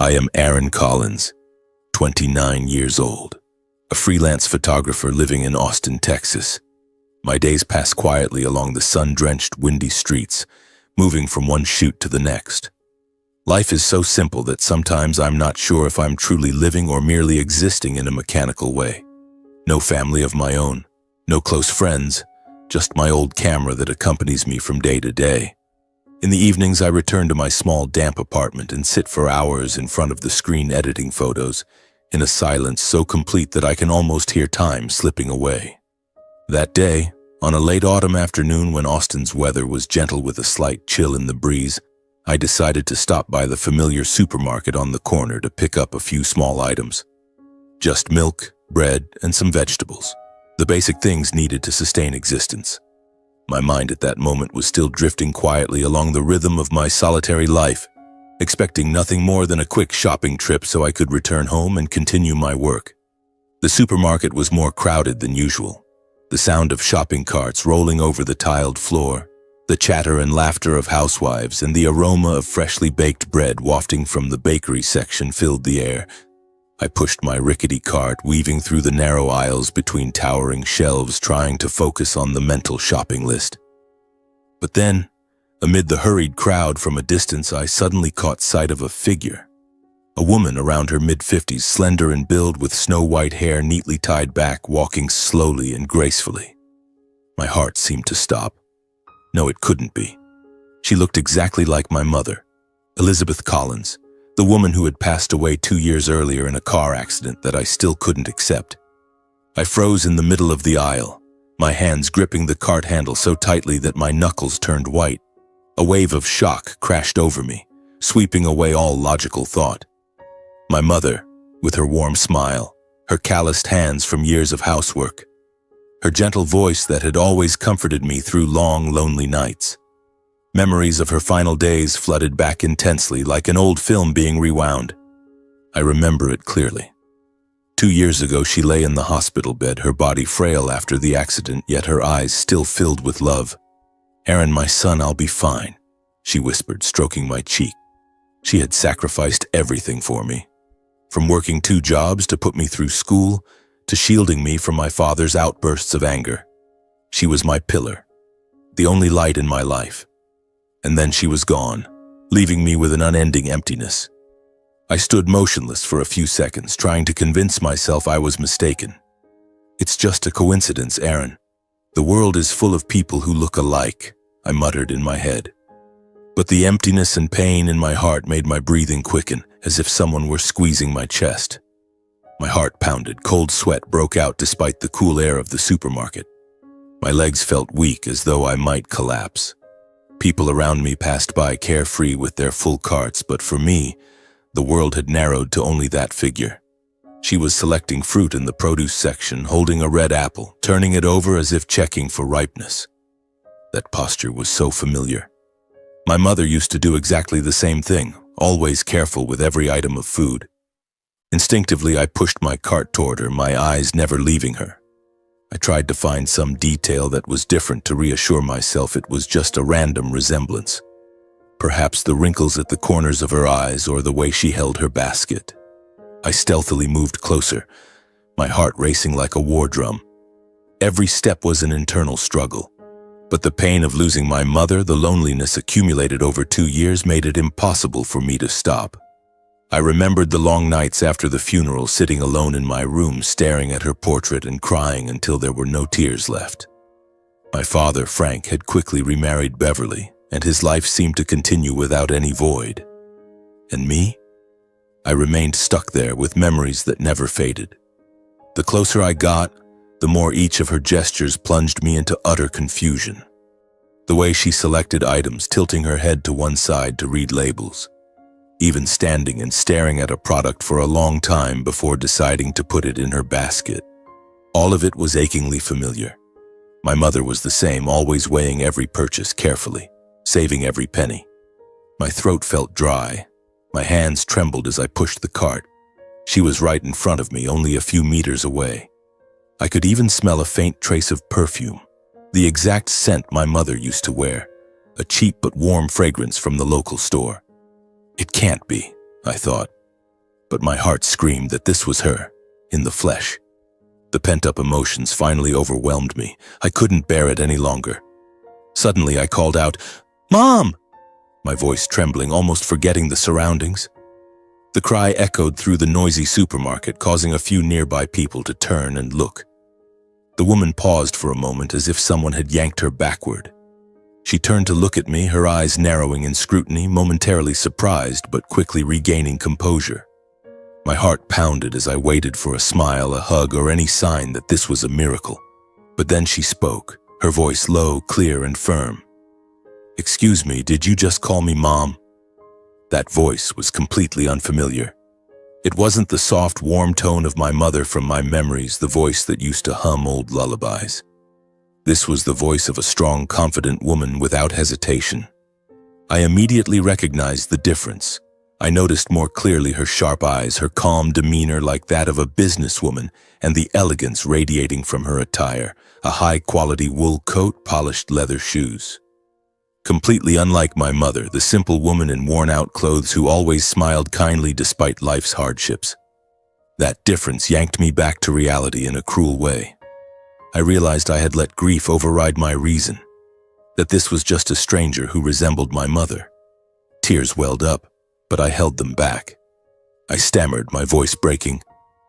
I am Aaron Collins, 29 years old, a freelance photographer living in Austin, Texas. My days pass quietly along the sun-drenched, windy streets, moving from one shoot to the next. Life is so simple that sometimes I'm not sure if I'm truly living or merely existing in a mechanical way. No family of my own, no close friends, just my old camera that accompanies me from day to day. In the evenings, I return to my small, damp apartment and sit for hours in front of the screen editing photos, in a silence so complete that I can almost hear time slipping away. That day, on a late autumn afternoon when Austin's weather was gentle with a slight chill in the breeze, I decided to stop by the familiar supermarket on the corner to pick up a few small items. Just milk, bread, and some vegetables, the basic things needed to sustain existence. My mind at that moment was still drifting quietly along the rhythm of my solitary life, expecting nothing more than a quick shopping trip so I could return home and continue my work. The supermarket was more crowded than usual. The sound of shopping carts rolling over the tiled floor, the chatter and laughter of housewives, and the aroma of freshly baked bread wafting from the bakery section filled the air. I pushed my rickety cart, weaving through the narrow aisles between towering shelves, trying to focus on the mental shopping list. But then, amid the hurried crowd from a distance, I suddenly caught sight of a figure. A woman around her mid-50s, slender in build with snow-white hair neatly tied back, walking slowly and gracefully. My heart seemed to stop. No, it couldn't be. She looked exactly like my mother, Elizabeth Collins, the woman who had passed away 2 years earlier in a car accident that I still couldn't accept. I froze in the middle of the aisle, my hands gripping the cart handle so tightly that my knuckles turned white. A wave of shock crashed over me, sweeping away all logical thought. My mother, with her warm smile, her calloused hands from years of housework, her gentle voice that had always comforted me through long, lonely nights. Memories of her final days flooded back intensely, like an old film being rewound. I remember it clearly. 2 years ago, she lay in the hospital bed, her body frail after the accident, yet her eyes still filled with love. "Aaron, my son, I'll be fine," she whispered, stroking my cheek. She had sacrificed everything for me, from working 2 jobs to put me through school, to shielding me from my father's outbursts of anger. She was my pillar, the only light in my life. And then she was gone, leaving me with an unending emptiness. I stood motionless for a few seconds, trying to convince myself I was mistaken. "It's just a coincidence, Aaron. The world is full of people who look alike," I muttered in my head. But the emptiness and pain in my heart made my breathing quicken, as if someone were squeezing my chest. My heart pounded, cold sweat broke out despite the cool air of the supermarket. My legs felt weak, as though I might collapse. People around me passed by carefree with their full carts, but for me, the world had narrowed to only that figure. She was selecting fruit in the produce section, holding a red apple, turning it over as if checking for ripeness. That posture was so familiar. My mother used to do exactly the same thing, always careful with every item of food. Instinctively, I pushed my cart toward her, my eyes never leaving her. I tried to find some detail that was different to reassure myself it was just a random resemblance. Perhaps the wrinkles at the corners of her eyes or the way she held her basket. I stealthily moved closer, my heart racing like a war drum. Every step was an internal struggle. But the pain of losing my mother, the loneliness accumulated over 2 years, made it impossible for me to stop. I remembered the long nights after the funeral, sitting alone in my room, staring at her portrait and crying until there were no tears left. My father, Frank, had quickly remarried Beverly, and his life seemed to continue without any void. And me? I remained stuck there with memories that never faded. The closer I got, the more each of her gestures plunged me into utter confusion. The way she selected items, tilting her head to one side to read labels. Even standing and staring at a product for a long time before deciding to put it in her basket. All of it was achingly familiar. My mother was the same, always weighing every purchase carefully, saving every penny. My throat felt dry. My hands trembled as I pushed the cart. She was right in front of me, only a few meters away. I could even smell a faint trace of perfume, the exact scent my mother used to wear, a cheap but warm fragrance from the local store. It can't be, I thought. but my heart screamed that this was her, in the flesh. The pent-up emotions finally overwhelmed me. I couldn't bear it any longer. Suddenly I called out, "Mom!" my voice trembling, almost forgetting the surroundings. The cry echoed through the noisy supermarket, causing a few nearby people to turn and look. The woman paused for a moment as if someone had yanked her backward. She turned to look at me, her eyes narrowing in scrutiny, momentarily surprised but quickly regaining composure. My heart pounded as I waited for a smile, a hug, or any sign that this was a miracle. But then she spoke, her voice low, clear, and firm. "Excuse me, did you just call me Mom?" That voice was completely unfamiliar. It wasn't the soft, warm tone of my mother from my memories, the voice that used to hum old lullabies. This was the voice of a strong, confident woman without hesitation. I immediately recognized the difference. I noticed more clearly her sharp eyes, her calm demeanor like that of a businesswoman, and the elegance radiating from her attire, a high-quality wool coat, polished leather shoes. Completely unlike my mother, the simple woman in worn-out clothes who always smiled kindly despite life's hardships. That difference yanked me back to reality in a cruel way. I realized I had let grief override my reason, that this was just a stranger who resembled my mother. Tears welled up, but I held them back. I stammered, my voice breaking.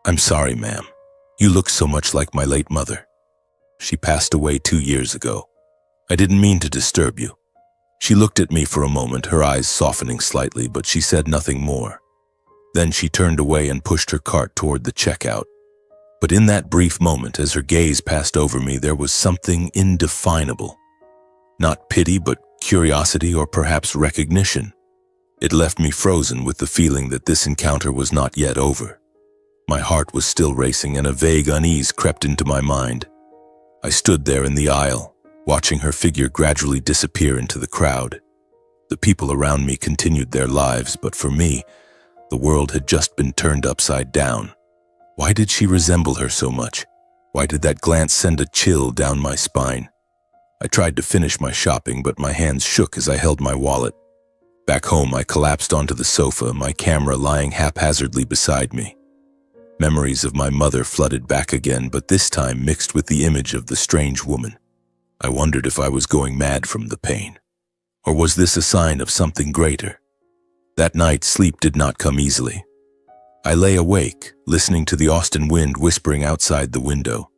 "I'm sorry, ma'am. You look so much like my late mother. She passed away 2 years ago. I didn't mean to disturb you." She looked at me for a moment, her eyes softening slightly, but she said nothing more. Then she turned away and pushed her cart toward the checkout. But in that brief moment, as her gaze passed over me, there was something indefinable. Not pity, but curiosity or perhaps recognition. It left me frozen with the feeling that this encounter was not yet over. My heart was still racing and a vague unease crept into my mind. I stood there in the aisle, watching her figure gradually disappear into the crowd. The people around me continued their lives, but for me, the world had just been turned upside down. Why did she resemble her so much? Why did that glance send a chill down my spine? I tried to finish my shopping, but my hands shook as I held my wallet. Back home, I collapsed onto the sofa, my camera lying haphazardly beside me. Memories of my mother flooded back again, but this time mixed with the image of the strange woman. I wondered if I was going mad from the pain. Or was this a sign of something greater? That night, sleep did not come easily. I lay awake, listening to the Austin wind whispering outside the window,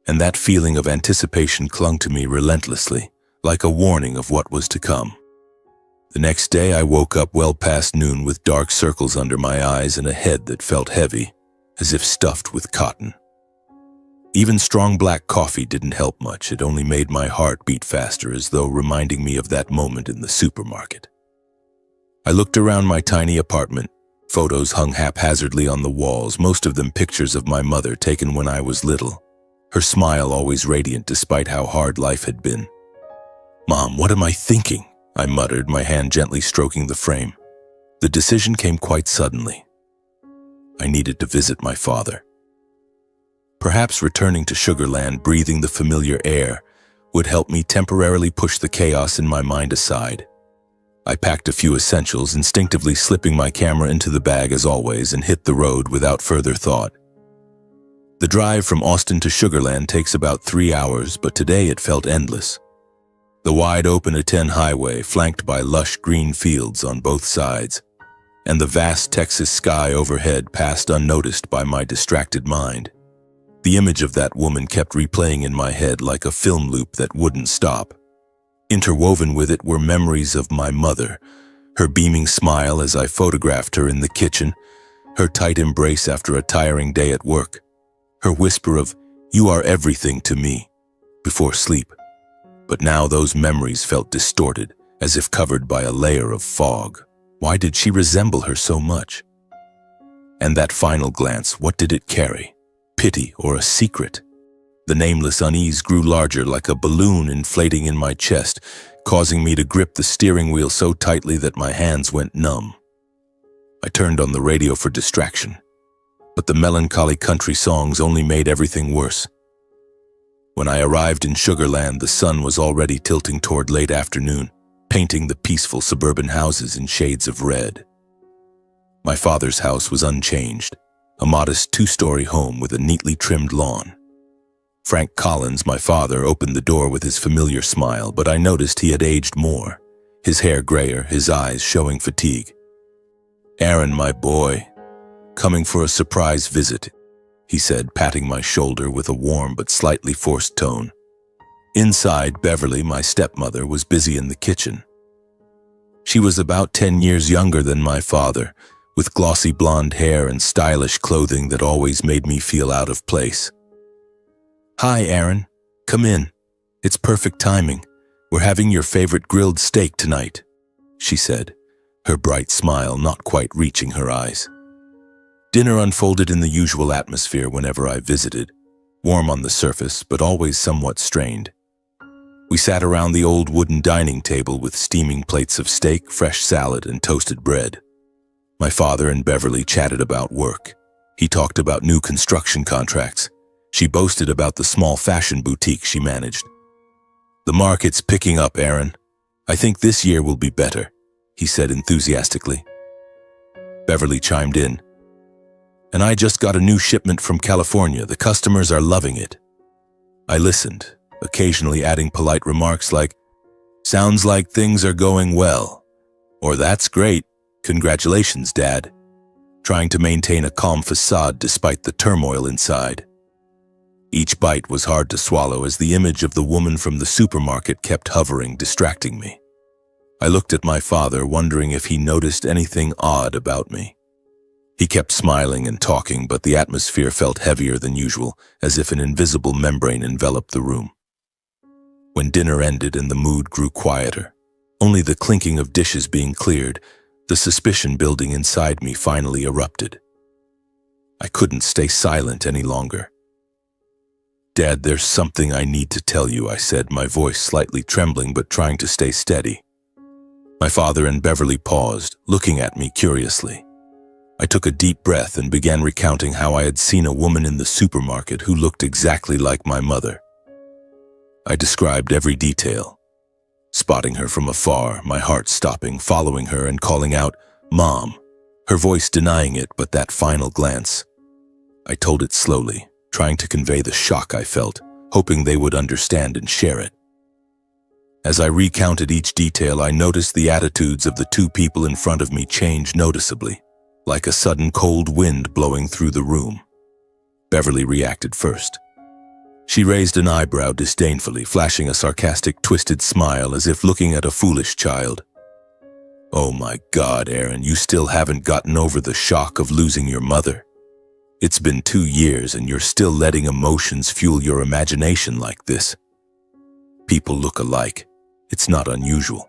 and that feeling of anticipation clung to me relentlessly, like a warning of what was to come. The next day, I woke up well past noon with dark circles under my eyes and a head that felt heavy, as if stuffed with cotton. Even strong black coffee didn't help much. It only made my heart beat faster, as though reminding me of that moment in the supermarket. I looked around my tiny apartment. Photos hung haphazardly on the walls, most of them pictures of my mother taken when I was little, her smile always radiant despite how hard life had been. "Mom, what am I thinking?" I muttered, my hand gently stroking the frame. The decision came quite suddenly. I needed to visit my father. Perhaps returning to Sugarland, breathing the familiar air, would help me temporarily push the chaos in my mind aside. I packed a few essentials, instinctively slipping my camera into the bag as always, and hit the road without further thought. The drive from Austin to Sugarland takes about 3 hours, but today it felt endless. The wide-open I-10 highway, flanked by lush green fields on both sides, and the vast Texas sky overhead passed unnoticed by my distracted mind. The image of that woman kept replaying in my head like a film loop that wouldn't stop. Interwoven with it were memories of my mother, her beaming smile as I photographed her in the kitchen, her tight embrace after a tiring day at work, her whisper of, "You are everything to me," before sleep. But now those memories felt distorted, as if covered by a layer of fog. Why did she resemble her so much? And that final glance, what did it carry? Pity or a secret? The nameless unease grew larger, like a balloon inflating in my chest, causing me to grip the steering wheel so tightly that my hands went numb. I turned on the radio for distraction, but the melancholy country songs only made everything worse. When I arrived in Sugarland, the sun was already tilting toward late afternoon, painting the peaceful suburban houses in shades of red. My father's house was unchanged, a modest two-story home with a neatly trimmed lawn. Frank Collins, my father, opened the door with his familiar smile, but I noticed he had aged more, his hair grayer, his eyes showing fatigue. "Aaron, my boy, coming for a surprise visit," he said, patting my shoulder with a warm but slightly forced tone. Inside, Beverly, my stepmother, was busy in the kitchen. She was about 10 years younger than my father, with glossy blonde hair and stylish clothing that always made me feel out of place. "Hi, Aaron. Come in. It's perfect timing. We're having your favorite grilled steak tonight," she said, her bright smile not quite reaching her eyes. Dinner unfolded in the usual atmosphere whenever I visited, warm on the surface but always somewhat strained. We sat around the old wooden dining table with steaming plates of steak, fresh salad, and toasted bread. My father and Beverly chatted about work. He talked about new construction contracts. She boasted about the small fashion boutique she managed. "The market's picking up, Aaron. I think this year will be better," he said enthusiastically. Beverly chimed in. "And I just got a new shipment from California. The customers are loving it." I listened, occasionally adding polite remarks like, "Sounds like things are going well," or "That's great. Congratulations, Dad," trying to maintain a calm facade despite the turmoil inside. Each bite was hard to swallow as the image of the woman from the supermarket kept hovering, distracting me. I looked at my father, wondering if he noticed anything odd about me. He kept smiling and talking, but the atmosphere felt heavier than usual, as if an invisible membrane enveloped the room. When dinner ended and the mood grew quieter, only the clinking of dishes being cleared, the suspicion building inside me finally erupted. I couldn't stay silent any longer. "Dad, there's something I need to tell you," I said, my voice slightly trembling but trying to stay steady. My father and Beverly paused, looking at me curiously. I took a deep breath and began recounting how I had seen a woman in the supermarket who looked exactly like my mother. I described every detail, spotting her from afar, my heart stopping, following her and calling out, "Mom," her voice denying it, but that final glance. I told it slowly, trying to convey the shock I felt, hoping they would understand and share it. As I recounted each detail, I noticed the attitudes of the two people in front of me change noticeably, like a sudden cold wind blowing through the room. Beverly reacted first. She raised an eyebrow disdainfully, flashing a sarcastic, twisted smile as if looking at a foolish child. "Oh my God, Aaron, you still haven't gotten over the shock of losing your mother. It's been 2 years and you're still letting emotions fuel your imagination like this. People look alike. It's not unusual.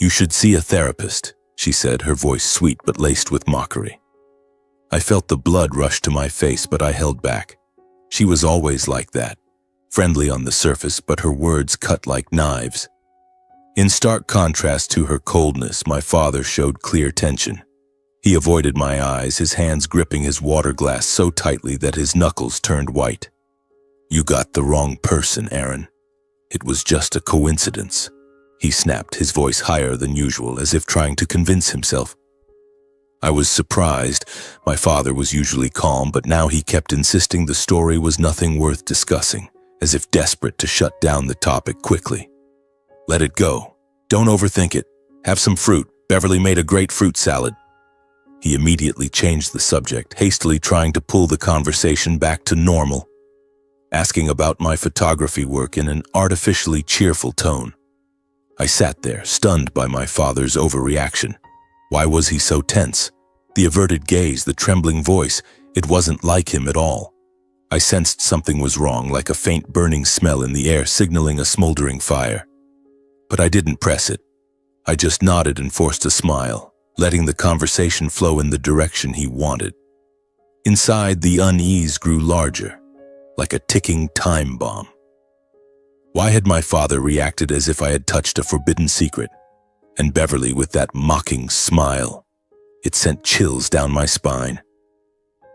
You should see a therapist," she said, her voice sweet but laced with mockery. I felt the blood rush to my face, but I held back. She was always like that, friendly on the surface, but her words cut like knives. In stark contrast to her coldness, my father showed clear tension. He avoided my eyes, his hands gripping his water glass so tightly that his knuckles turned white. "You got the wrong person, Aaron. It was just a coincidence," he snapped, his voice higher than usual, as if trying to convince himself. I was surprised. My father was usually calm, but now he kept insisting the story was nothing worth discussing, as if desperate to shut down the topic quickly. "Let it go. Don't overthink it. Have some fruit. Beverly made a great fruit salad." He immediately changed the subject, hastily trying to pull the conversation back to normal, asking about my photography work in an artificially cheerful tone. I sat there, stunned by my father's overreaction. Why was he so tense? The averted gaze, the trembling voice, it wasn't like him at all. I sensed something was wrong, like a faint burning smell in the air signaling a smoldering fire. But I didn't press it. I just nodded and forced a smile, letting the conversation flow in the direction he wanted. Inside, the unease grew larger, like a ticking time bomb. Why had my father reacted as if I had touched a forbidden secret? And Beverly with that mocking smile. It sent chills down my spine.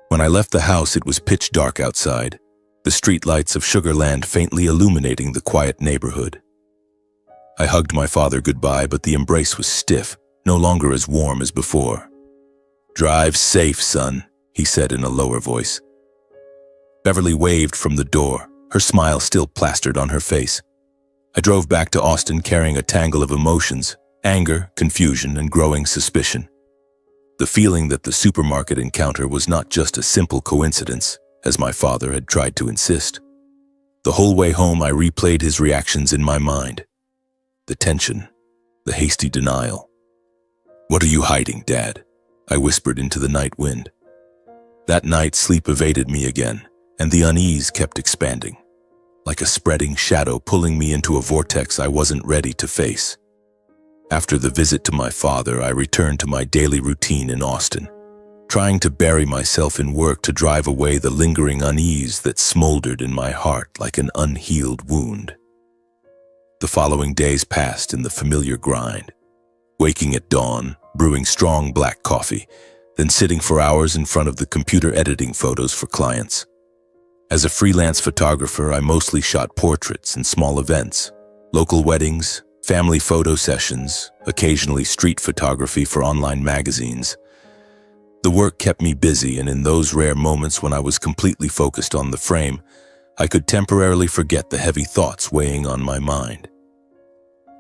When I left the house, it was pitch dark outside, the streetlights of Sugar Land faintly illuminating the quiet neighborhood. I hugged my father goodbye, but the embrace was stiff, no longer as warm as before. "Drive safe, son," he said in a lower voice. Beverly waved from the door, her smile still plastered on her face. I drove back to Austin carrying a tangle of emotions, anger, confusion, and growing suspicion. The feeling that the supermarket encounter was not just a simple coincidence, as my father had tried to insist. The whole way home I replayed his reactions in my mind. The tension, the hasty denial. "What are you hiding, Dad?" I whispered into the night wind. That night sleep evaded me again, and the unease kept expanding, like a spreading shadow pulling me into a vortex I wasn't ready to face. After the visit to my father, I returned to my daily routine in Austin, trying to bury myself in work to drive away the lingering unease that smoldered in my heart like an unhealed wound. The following days passed in the familiar grind, waking at dawn, brewing strong black coffee, then sitting for hours in front of the computer editing photos for clients. As a freelance photographer, I mostly shot portraits and small events, local weddings, family photo sessions, occasionally street photography for online magazines. The work kept me busy, and in those rare moments when I was completely focused on the frame, I could temporarily forget the heavy thoughts weighing on my mind.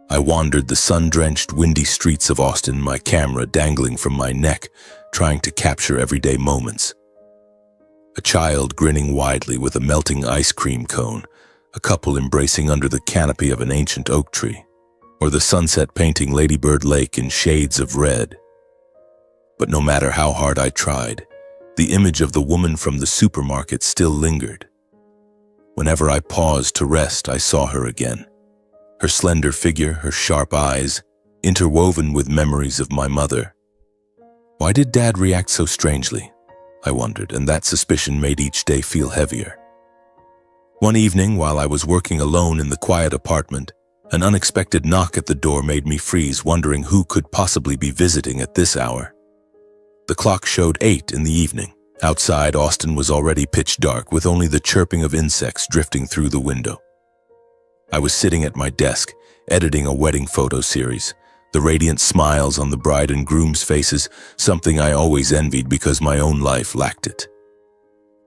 I wandered the sun-drenched, windy streets of Austin, my camera dangling from my neck, trying to capture everyday moments. A child grinning widely with a melting ice cream cone, a couple embracing under the canopy of an ancient oak tree, or the sunset painting Lady Bird Lake in shades of red. But no matter how hard I tried, the image of the woman from the supermarket still lingered. Whenever I paused to rest, I saw her again. Her slender figure, her sharp eyes, interwoven with memories of my mother. Why did Dad react so strangely? I wondered, and that suspicion made each day feel heavier. One evening, while I was working alone in the quiet apartment, an unexpected knock at the door made me freeze, wondering who could possibly be visiting at this hour. The clock showed 8 in the evening. Outside, Austin was already pitch dark, with only the chirping of insects drifting through the window. I was sitting at my desk, editing a wedding photo series, the radiant smiles on the bride and groom's faces, something I always envied because my own life lacked it.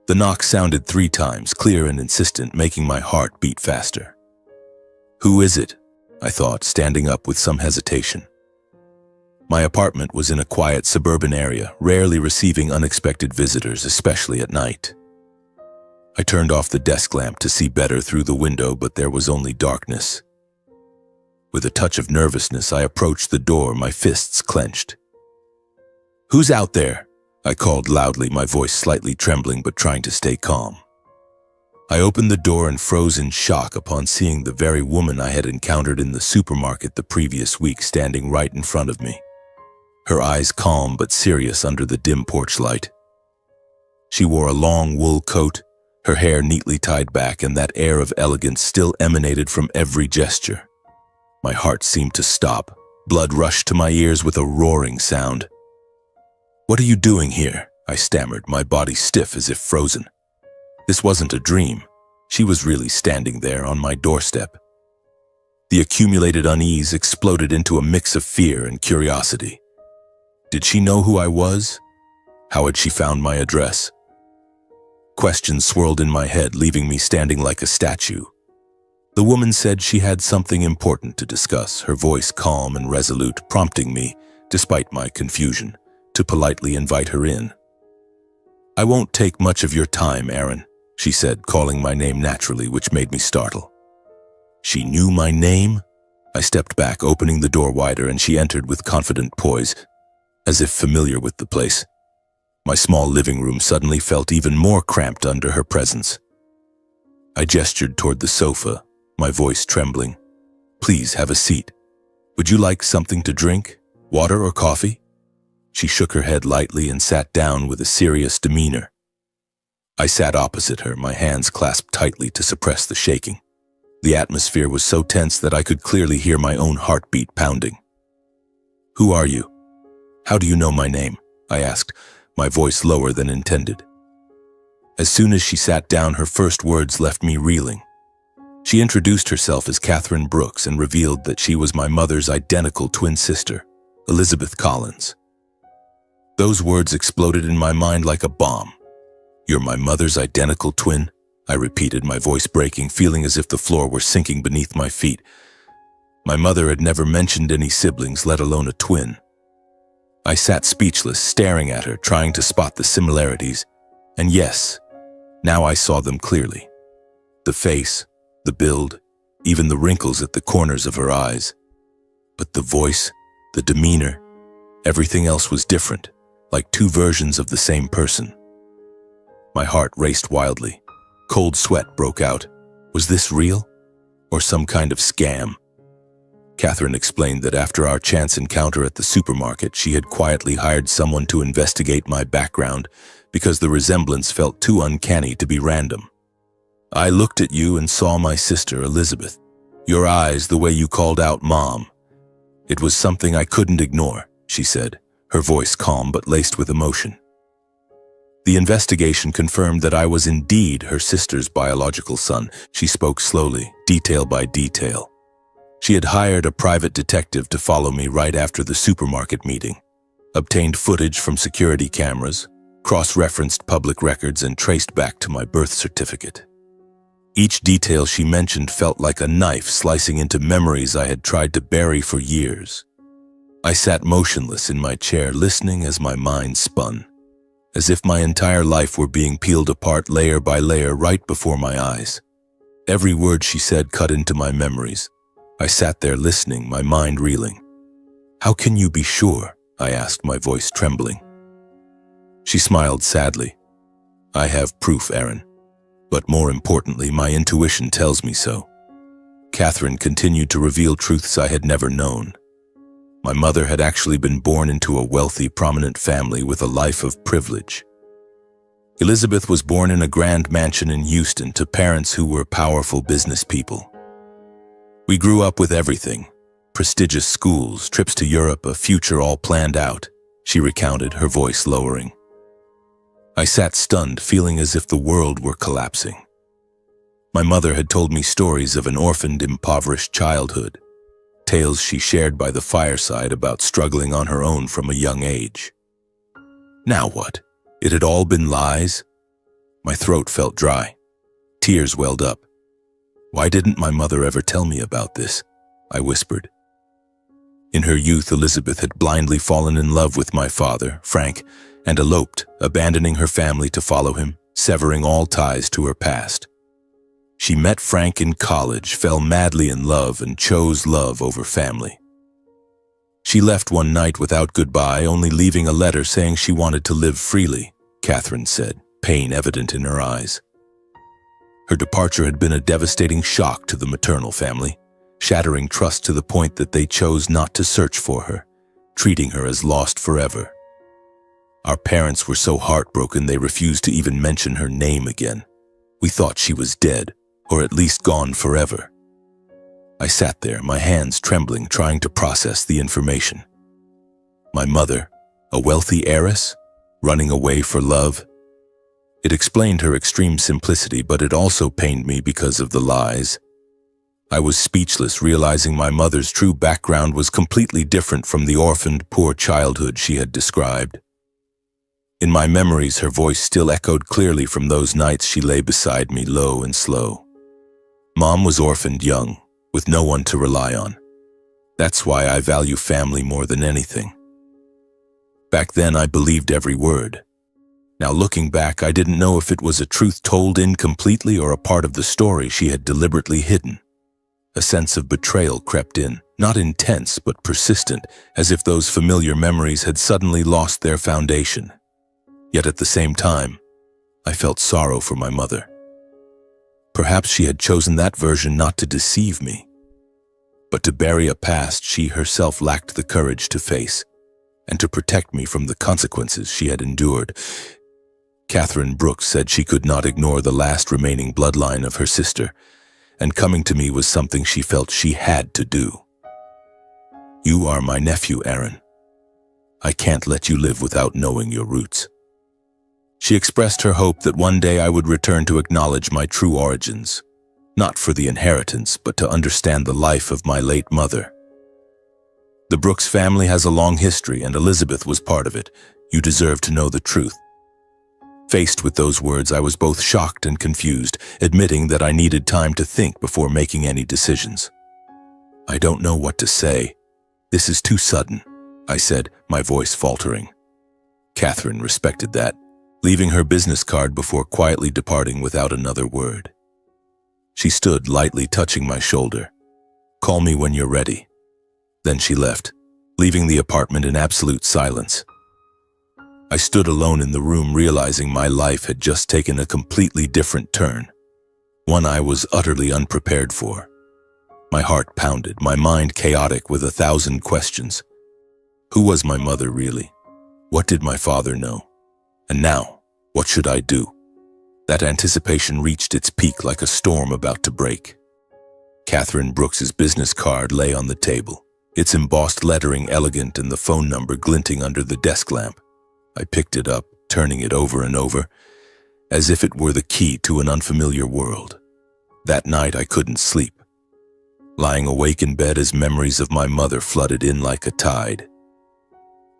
The knock sounded 3 times, clear and insistent, making my heart beat faster. "Who is it?" I thought, standing up with some hesitation. My apartment was in a quiet suburban area, rarely receiving unexpected visitors, especially at night. I turned off the desk lamp to see better through the window, but there was only darkness. With a touch of nervousness, I approached the door, my fists clenched. "Who's out there?" I called loudly, my voice slightly trembling but trying to stay calm. I opened the door and froze in shock upon seeing the very woman I had encountered in the supermarket the previous week standing right in front of me, her eyes calm but serious under the dim porch light. She wore a long wool coat, her hair neatly tied back, and that air of elegance still emanated from every gesture. My heart seemed to stop. Blood rushed to my ears with a roaring sound. "What are you doing here?" I stammered, my body stiff as if frozen. This wasn't a dream. She was really standing there on my doorstep. The accumulated unease exploded into a mix of fear and curiosity. Did she know who I was? How had she found my address? Questions swirled in my head, leaving me standing like a statue. The woman said she had something important to discuss, her voice calm and resolute, prompting me, despite my confusion, to politely invite her in. "I won't take much of your time, Aaron," she said, calling my name naturally, which made me startle. She knew my name? I stepped back, opening the door wider, and she entered with confident poise, as if familiar with the place. My small living room suddenly felt even more cramped under her presence. I gestured toward the sofa, my voice trembling. "Please have a seat. Would you like something to drink? Water or coffee?" She shook her head lightly and sat down with a serious demeanor. I sat opposite her, my hands clasped tightly to suppress the shaking. The atmosphere was so tense that I could clearly hear my own heartbeat pounding. "Who are you? How do you know my name?" I asked, my voice lower than intended. As soon as she sat down, her first words left me reeling. She introduced herself as Catherine Brooks and revealed that she was my mother's identical twin sister, Elizabeth Collins. Those words exploded in my mind like a bomb. "You're my mother's identical twin?" I repeated, my voice breaking, feeling as if the floor were sinking beneath my feet. My mother had never mentioned any siblings, let alone a twin. I sat speechless, staring at her, trying to spot the similarities. And yes, now I saw them clearly. The face, the build, even the wrinkles at the corners of her eyes. But the voice, the demeanor, everything else was different, like two versions of the same person. My heart raced wildly. Cold sweat broke out. Was this real? Or some kind of scam? Catherine explained that after our chance encounter at the supermarket, she had quietly hired someone to investigate my background because the resemblance felt too uncanny to be random. "I looked at you and saw my sister, Elizabeth. Your eyes, the way you called out Mom. It was something I couldn't ignore," she said, her voice calm but laced with emotion. The investigation confirmed that I was indeed her sister's biological son. She spoke slowly, detail by detail. She had hired a private detective to follow me right after the supermarket meeting, obtained footage from security cameras, cross-referenced public records, and traced back to my birth certificate. Each detail she mentioned felt like a knife slicing into memories I had tried to bury for years. I sat motionless in my chair, listening as my mind spun, as if my entire life were being peeled apart layer by layer right before my eyes. Every word she said cut into my memories. I sat there listening, my mind reeling. "How can you be sure?" I asked, my voice trembling. She smiled sadly. "I have proof, Aaron. But more importantly, my intuition tells me so." Catherine continued to reveal truths I had never known. My mother had actually been born into a wealthy, prominent family with a life of privilege. Elizabeth was born in a grand mansion in Houston to parents who were powerful business people. We grew up with everything: prestigious schools, trips to Europe, a future all planned out, she recounted, her voice lowering. I sat stunned, feeling as if the world were collapsing. My mother had told me stories of an orphaned, impoverished childhood, tales she shared by the fireside about struggling on her own from a young age. Now what? It had all been lies? My throat felt dry. Tears welled up. "Why didn't my mother ever tell me about this?" I whispered. In her youth, Elizabeth had blindly fallen in love with my father, Frank, and eloped, abandoning her family to follow him, severing all ties to her past. She met Frank in college, fell madly in love, and chose love over family. She left one night without goodbye, only leaving a letter saying she wanted to live freely, Catherine said, pain evident in her eyes. Her departure had been a devastating shock to the maternal family, shattering trust to the point that they chose not to search for her, treating her as lost forever. Our parents were so heartbroken they refused to even mention her name again. We thought she was dead, or at least gone forever. I sat there, my hands trembling, trying to process the information. My mother, a wealthy heiress, running away for love. It explained her extreme simplicity, but it also pained me because of the lies. I was speechless, realizing my mother's true background was completely different from the orphaned, poor childhood she had described. In my memories, her voice still echoed clearly from those nights she lay beside me, low and slow. Mom was orphaned young, with no one to rely on. That's why I value family more than anything. Back then, I believed every word. Now, looking back, I didn't know if it was a truth told incompletely or a part of the story she had deliberately hidden. A sense of betrayal crept in, not intense but persistent, as if those familiar memories had suddenly lost their foundation. Yet at the same time, I felt sorrow for my mother. Perhaps she had chosen that version not to deceive me, but to bury a past she herself lacked the courage to face, and to protect me from the consequences she had endured. Catherine Brooks said she could not ignore the last remaining bloodline of her sister, and coming to me was something she felt she had to do. "You are my nephew, Aaron. I can't let you live without knowing your roots." She expressed her hope that one day I would return to acknowledge my true origins, not for the inheritance, but to understand the life of my late mother. "The Brooks family has a long history, and Elizabeth was part of it," You deserve to know the truth." Faced with those words, I was both shocked and confused, admitting that I needed time to think before making any decisions. "I don't know what to say. This is too sudden," I said, my voice faltering. Catherine respected that, leaving her business card before quietly departing without another word. She stood, lightly touching my shoulder. "Call me when you're ready." Then she left, leaving the apartment in absolute silence. I stood alone in the room, realizing my life had just taken a completely different turn, one I was utterly unprepared for. My heart pounded, my mind chaotic with 1,000 questions. Who was my mother really? What did my father know? And now, what should I do? That anticipation reached its peak like a storm about to break. Catherine Brooks's business card lay on the table, its embossed lettering elegant and the phone number glinting under the desk lamp. I picked it up, turning it over and over, as if it were the key to an unfamiliar world. That night I couldn't sleep, lying awake in bed as memories of my mother flooded in like a tide.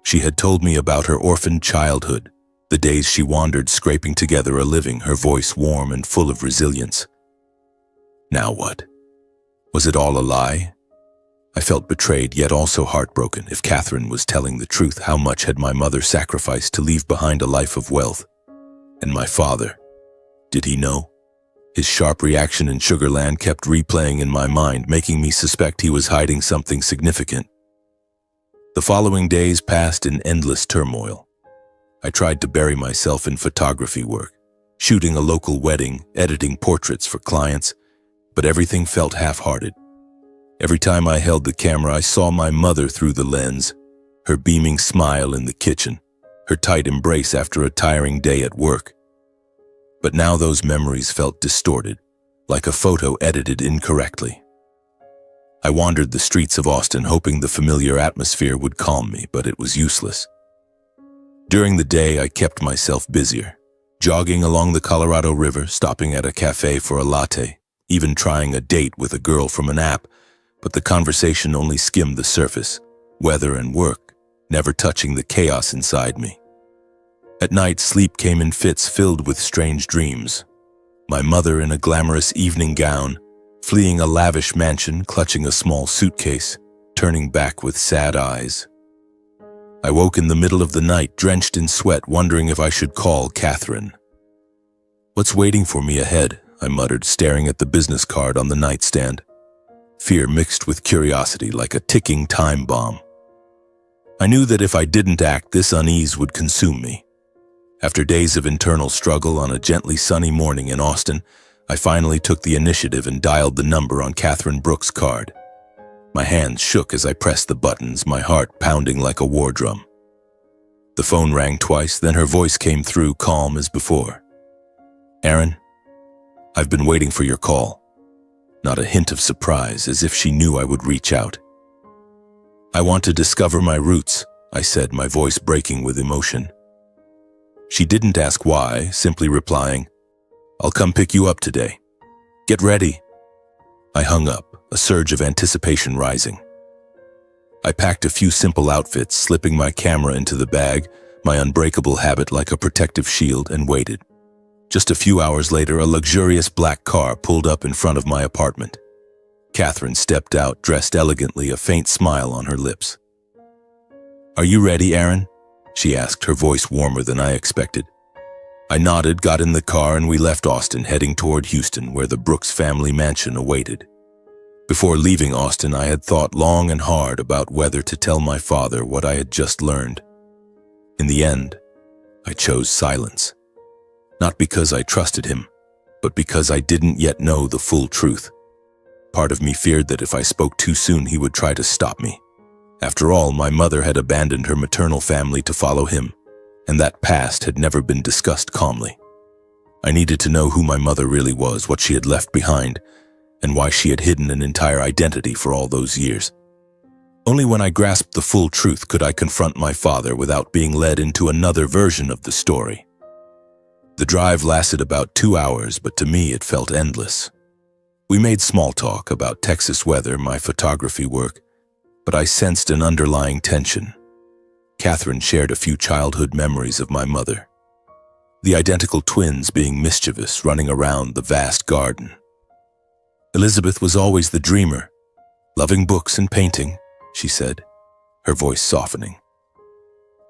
She had told me about her orphaned childhood, the days she wandered scraping together a living, her voice warm and full of resilience. Now what? Was it all a lie? I felt betrayed, yet also heartbroken. If Catherine was telling the truth, how much had my mother sacrificed to leave behind a life of wealth? And my father, did he know? His sharp reaction in Sugarland kept replaying in my mind, making me suspect he was hiding something significant. The following days passed in endless turmoil. I tried to bury myself in photography work, shooting a local wedding, editing portraits for clients, but everything felt half-hearted. Every time I held the camera, I saw my mother through the lens, her beaming smile in the kitchen, her tight embrace after a tiring day at work. But now those memories felt distorted, like a photo edited incorrectly. I wandered the streets of Austin, hoping the familiar atmosphere would calm me, but it was useless. During the day, I kept myself busier, jogging along the Colorado River, stopping at a cafe for a latte, even trying a date with a girl from an app, but the conversation only skimmed the surface, weather and work, never touching the chaos inside me. At night, sleep came in fits filled with strange dreams. My mother in a glamorous evening gown, fleeing a lavish mansion, clutching a small suitcase, turning back with sad eyes. I woke in the middle of the night, drenched in sweat, wondering if I should call Catherine. "What's waiting for me ahead?" I muttered, staring at the business card on the nightstand. Fear mixed with curiosity like a ticking time bomb. I knew that if I didn't act, this unease would consume me. After days of internal struggle, on a gently sunny morning in Austin, I finally took the initiative and dialed the number on Catherine Brooks' card. My hands shook as I pressed the buttons, my heart pounding like a war drum. The phone rang twice, then her voice came through, calm as before. "Aaron, I've been waiting for your call." Not a hint of surprise, as if she knew I would reach out. "I want to discover my roots," I said, my voice breaking with emotion. She didn't ask why, simply replying, "I'll come pick you up today. Get ready." I hung up, a surge of anticipation rising. I packed a few simple outfits, slipping my camera into the bag, my unbreakable habit like a protective shield, and waited. Just a few hours later, a luxurious black car pulled up in front of my apartment. Catherine stepped out, dressed elegantly, a faint smile on her lips. "Are you ready, Aaron?" she asked, her voice warmer than I expected. I nodded, got in the car, and we left Austin, heading toward Houston, where the Brooks family mansion awaited. Before leaving Austin, I had thought long and hard about whether to tell my father what I had just learned. In the end, I chose silence. Not because I trusted him, but because I didn't yet know the full truth. Part of me feared that if I spoke too soon, he would try to stop me. After all, my mother had abandoned her maternal family to follow him, and that past had never been discussed calmly. I needed to know who my mother really was, what she had left behind, and why she had hidden an entire identity for all those years. Only when I grasped the full truth could I confront my father without being led into another version of the story. The drive lasted about 2 hours, but to me it felt endless. We made small talk about Texas weather, my photography work, but I sensed an underlying tension. Catherine shared a few childhood memories of my mother. The identical twins being mischievous, running around the vast garden. Elizabeth was always the dreamer, loving books and painting, she said, her voice softening.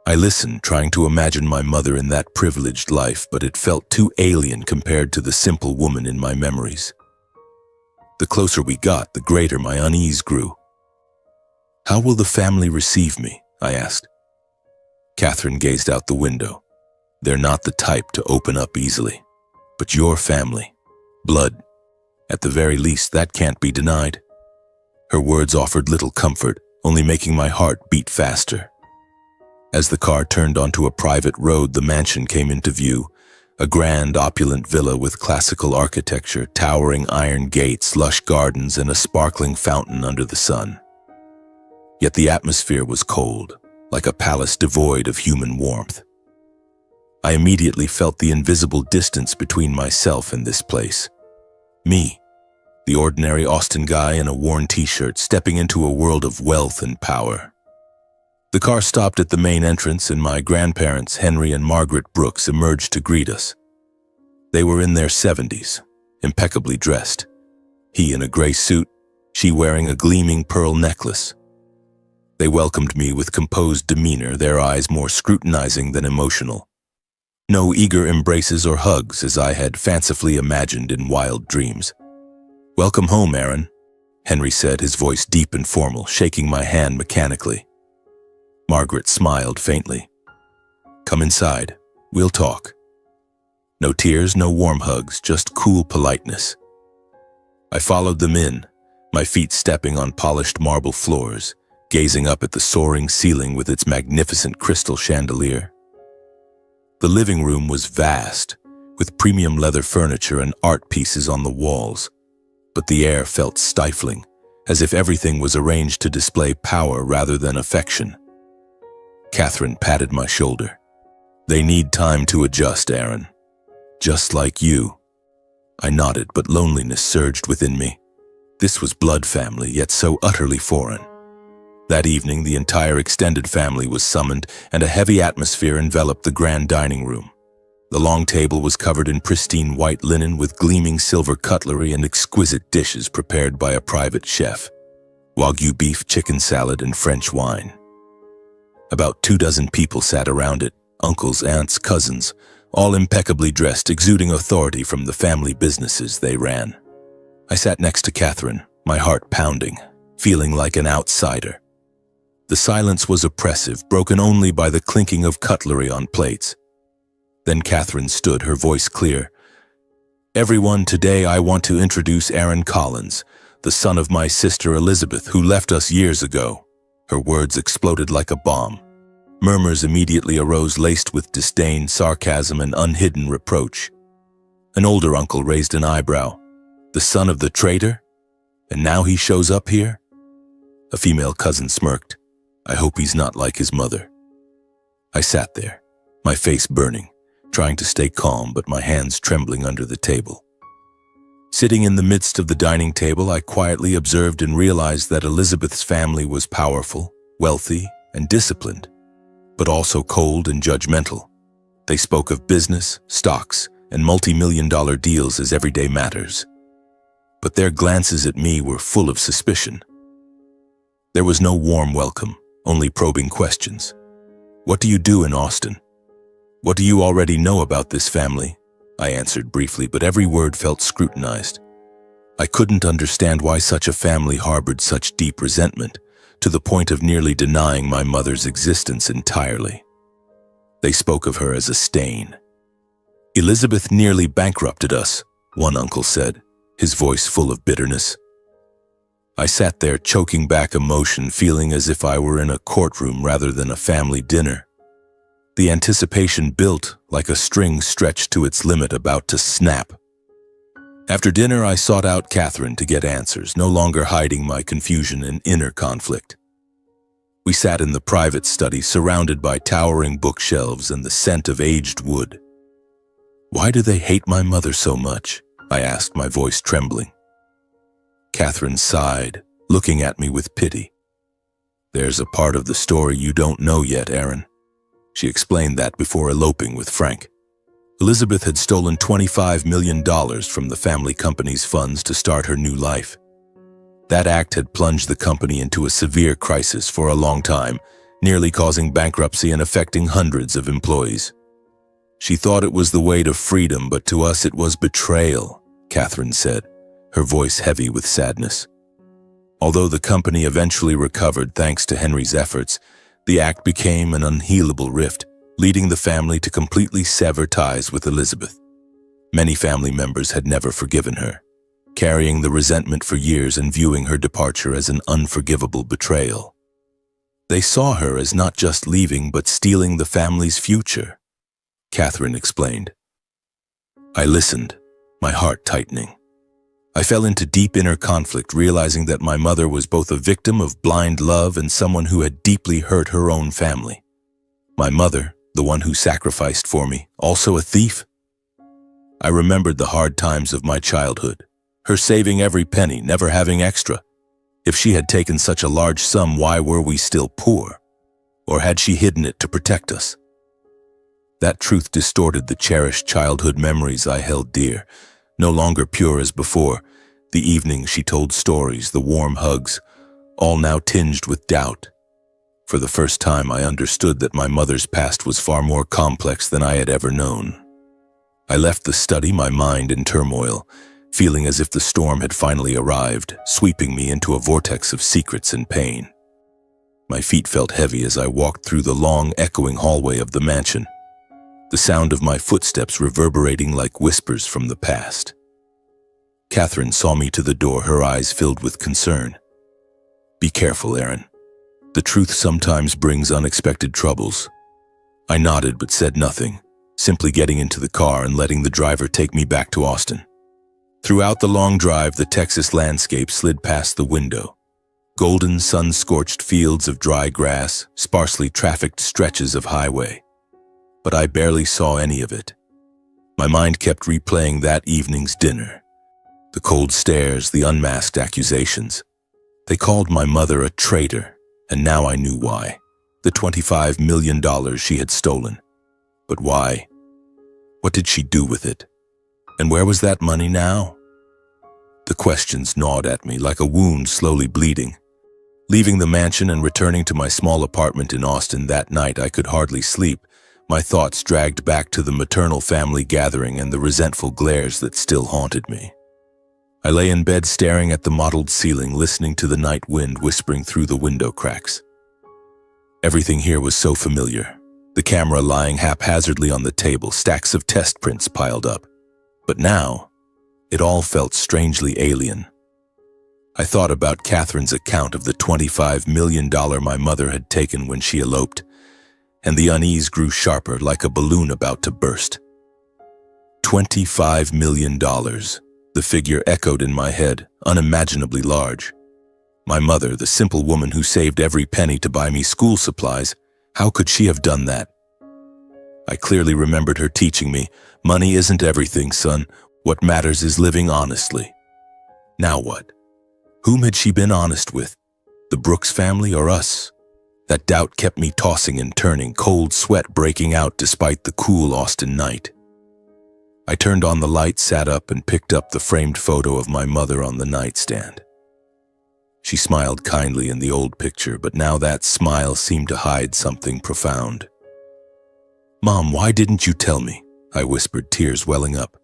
I listened, trying to imagine my mother in that privileged life, but it felt too alien compared to the simple woman in my memories. The closer we got, the greater my unease grew. How will the family receive me? I asked. Catherine gazed out the window. They're not the type to open up easily. But your family, blood, at the very least, that can't be denied. Her words offered little comfort, only making my heart beat faster. As the car turned onto a private road, the mansion came into view, a grand, opulent villa with classical architecture, towering iron gates, lush gardens, and a sparkling fountain under the sun. Yet the atmosphere was cold, like a palace devoid of human warmth. I immediately felt the invisible distance between myself and this place. Me, the ordinary Austin guy in a worn t-shirt, stepping into a world of wealth and power. The car stopped at the main entrance, and my grandparents, Henry and Margaret Brooks, emerged to greet us. They were in their 70s, impeccably dressed. He in a gray suit, she wearing a gleaming pearl necklace. They welcomed me with composed demeanor, their eyes more scrutinizing than emotional. No eager embraces or hugs, as I had fancifully imagined in wild dreams. "Welcome home, Aaron," Henry said, his voice deep and formal, shaking my hand mechanically. Margaret smiled faintly. "Come inside. We'll talk." No tears, no warm hugs, just cool politeness. I followed them in, my feet stepping on polished marble floors, gazing up at the soaring ceiling with its magnificent crystal chandelier. The living room was vast, with premium leather furniture and art pieces on the walls, but the air felt stifling, as if everything was arranged to display power rather than affection. Catherine patted my shoulder. "They need time to adjust, Aaron. Just like you." I nodded, but loneliness surged within me. This was blood family, yet so utterly foreign. That evening, the entire extended family was summoned, and a heavy atmosphere enveloped the grand dining room. The long table was covered in pristine white linen with gleaming silver cutlery and exquisite dishes prepared by a private chef. Wagyu beef, chicken salad, and French wine. About 24 people sat around it, uncles, aunts, cousins, all impeccably dressed, exuding authority from the family businesses they ran. I sat next to Catherine, my heart pounding, feeling like an outsider. The silence was oppressive, broken only by the clinking of cutlery on plates. Then Catherine stood, her voice clear. "Everyone, today I want to introduce Aaron Collins, the son of my sister Elizabeth, who left us years ago." Her words exploded like a bomb. Murmurs immediately arose, laced with disdain, sarcasm, and unhidden reproach. An older uncle raised an eyebrow. "The son of the traitor? And now he shows up here?" A female cousin smirked. "I hope he's not like his mother." I sat there, my face burning, trying to stay calm, but my hands trembling under the table. Sitting in the midst of the dining table, I quietly observed and realized that Elizabeth's family was powerful, wealthy, and disciplined, but also cold and judgmental. They spoke of business, stocks, and multi-million-dollar deals as everyday matters. But their glances at me were full of suspicion. There was no warm welcome, only probing questions. "What do you do in Austin? What do you already know about this family?" I answered briefly, but every word felt scrutinized. I couldn't understand why such a family harbored such deep resentment, to the point of nearly denying my mother's existence entirely. They spoke of her as a stain. "Elizabeth nearly bankrupted us," one uncle said, his voice full of bitterness. I sat there, choking back emotion, feeling as if I were in a courtroom rather than a family dinner. The anticipation built like a string stretched to its limit, about to snap. After dinner, I sought out Catherine to get answers, no longer hiding my confusion and inner conflict. We sat in the private study, surrounded by towering bookshelves and the scent of aged wood. "Why do they hate my mother so much?" I asked, my voice trembling. Catherine sighed, looking at me with pity. "There's a part of the story you don't know yet, Aaron. She explained that before eloping with Frank. Elizabeth had stolen $25 million from the family company's funds to start her new life. That act had plunged the company into a severe crisis for a long time, nearly causing bankruptcy and affecting hundreds of employees. She thought it was the way to freedom, but to us it was betrayal, Catherine said, her voice heavy with sadness. Although the company eventually recovered thanks to Henry's efforts, the act became an unhealable rift, leading the family to completely sever ties with Elizabeth. Many family members had never forgiven her, carrying the resentment for years and viewing her departure as an unforgivable betrayal. They saw her as not just leaving but stealing the family's future, Catherine explained. I listened, my heart tightening. I fell into deep inner conflict, realizing that my mother was both a victim of blind love and someone who had deeply hurt her own family. My mother, the one who sacrificed for me, also a thief? I remembered the hard times of my childhood, her saving every penny, never having extra. If she had taken such a large sum, why were we still poor? Or had she hidden it to protect us? That truth distorted the cherished childhood memories I held dear, no longer pure as before. The evenings she told stories, the warm hugs, all now tinged with doubt. For the first time, I understood that my mother's past was far more complex than I had ever known. I left the study, my mind in turmoil, feeling as if the storm had finally arrived, sweeping me into a vortex of secrets and pain. My feet felt heavy as I walked through the long, echoing hallway of the mansion, the sound of my footsteps reverberating like whispers from the past. Catherine saw me to the door, her eyes filled with concern. Be careful, Aaron. The truth sometimes brings unexpected troubles. I nodded but said nothing, simply getting into the car and letting the driver take me back to Austin. Throughout the long drive, the Texas landscape slid past the window. Golden sun-scorched fields of dry grass, sparsely trafficked stretches of highway. But I barely saw any of it. My mind kept replaying that evening's dinner. The cold stares, the unmasked accusations. They called my mother a traitor, and now I knew why. The $25 million she had stolen. But why? What did she do with it? And where was that money now? The questions gnawed at me like a wound slowly bleeding. Leaving the mansion and returning to my small apartment in Austin that night, I could hardly sleep. My thoughts dragged back to the maternal family gathering and the resentful glares that still haunted me. I lay in bed staring at the mottled ceiling, listening to the night wind whispering through the window cracks. Everything here was so familiar. The camera lying haphazardly on the table, stacks of test prints piled up. But now, it all felt strangely alien. I thought about Catherine's account of the $25 million my mother had taken when she eloped, and the unease grew sharper like a balloon about to burst. $25 million. The figure echoed in my head, unimaginably large. My mother, the simple woman who saved every penny to buy me school supplies, how could she have done that? I clearly remembered her teaching me, money isn't everything, son. What matters is living honestly. Now what? Whom had she been honest with? The Brooks family or us? That doubt kept me tossing and turning, cold sweat breaking out despite the cool Austin night. I turned on the light, sat up, and picked up the framed photo of my mother on the nightstand. She smiled kindly in the old picture, but now that smile seemed to hide something profound. "Mom, why didn't you tell me?" I whispered, tears welling up.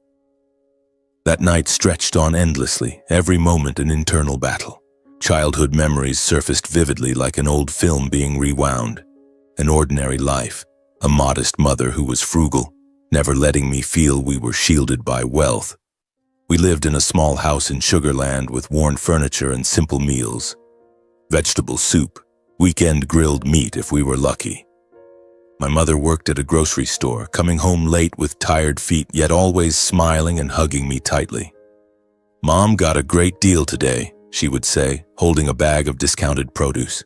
That night stretched on endlessly, every moment an internal battle. Childhood memories surfaced vividly like an old film being rewound. An ordinary life, a modest mother who was frugal, never letting me feel we were shielded by wealth. We lived in a small house in Sugar Land with worn furniture and simple meals. Vegetable soup, weekend grilled meat if we were lucky. My mother worked at a grocery store, coming home late with tired feet, yet always smiling and hugging me tightly. "Mom got a great deal today," she would say, holding a bag of discounted produce.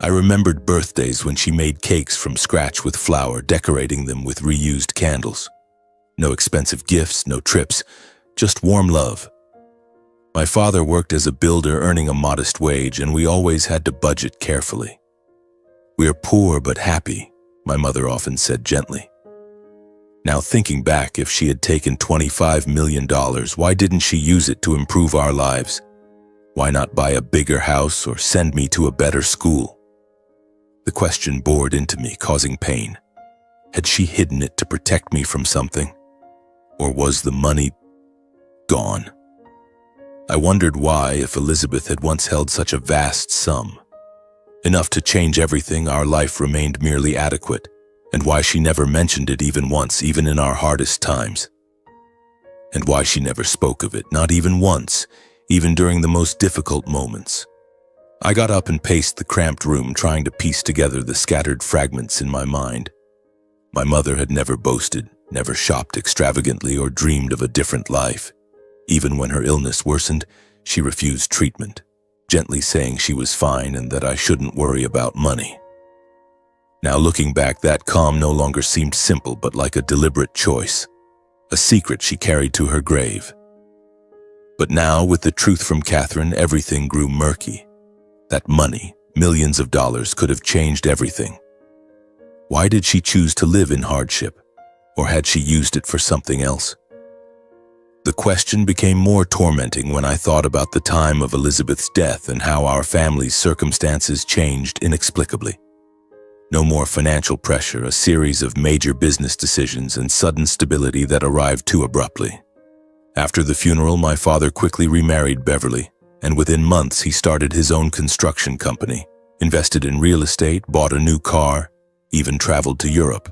I remembered birthdays when she made cakes from scratch with flour, decorating them with reused candles. No expensive gifts, no trips, just warm love. My father worked as a builder, earning a modest wage, and we always had to budget carefully. We are poor but happy, my mother often said gently. Now thinking back, if she had taken $25 million, why didn't she use it to improve our lives? Why not buy a bigger house or send me to a better school? The question bored into me, causing pain. Had she hidden it to protect me from something? Or was the money gone? I wondered why, if Elizabeth had once held such a vast sum, enough to change everything, our life remained merely adequate, and why she never mentioned it even once, even in our hardest times. And why she never spoke of it, not even once, even during the most difficult moments. I got up and paced the cramped room, trying to piece together the scattered fragments in my mind. My mother had never boasted, never shopped extravagantly or dreamed of a different life. Even when her illness worsened, she refused treatment, gently saying she was fine and that I shouldn't worry about money. Now looking back, that calm no longer seemed simple, but like a deliberate choice, a secret she carried to her grave. But now, with the truth from Catherine, everything grew murky. That money, millions of dollars, could have changed everything. Why did she choose to live in hardship? Or had she used it for something else? The question became more tormenting when I thought about the time of Elizabeth's death and how our family's circumstances changed inexplicably. No more financial pressure, a series of major business decisions, and sudden stability that arrived too abruptly. After the funeral, my father quickly remarried Beverly, and within months he started his own construction company, invested in real estate, bought a new car, even traveled to Europe.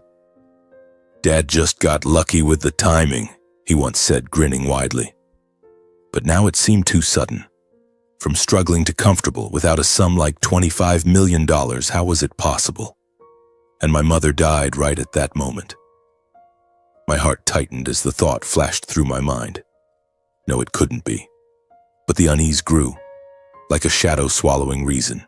"Dad just got lucky with the timing," he once said, grinning widely. But now it seemed too sudden. From struggling to comfortable without a sum like $25 million, how was it possible? And my mother died right at that moment. My heart tightened as the thought flashed through my mind. No, it couldn't be. But the unease grew, like a shadow swallowing reason.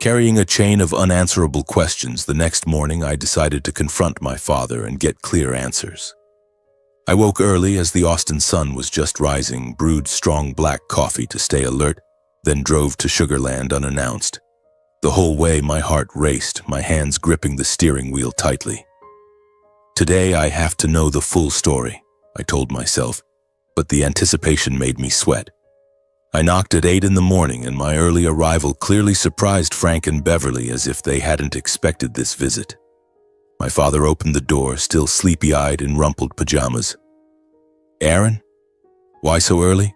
Carrying a chain of unanswerable questions, the next morning I decided to confront my father and get clear answers. I woke early as the Austin sun was just rising, brewed strong black coffee to stay alert, then drove to Sugarland unannounced. The whole way my heart raced, my hands gripping the steering wheel tightly. Today I have to know the full story, I told myself, but the anticipation made me sweat. I knocked at 8 in the morning, and my early arrival clearly surprised Frank and Beverly, as if they hadn't expected this visit. My father opened the door, still sleepy-eyed in rumpled pajamas. "Aaron? Why so early?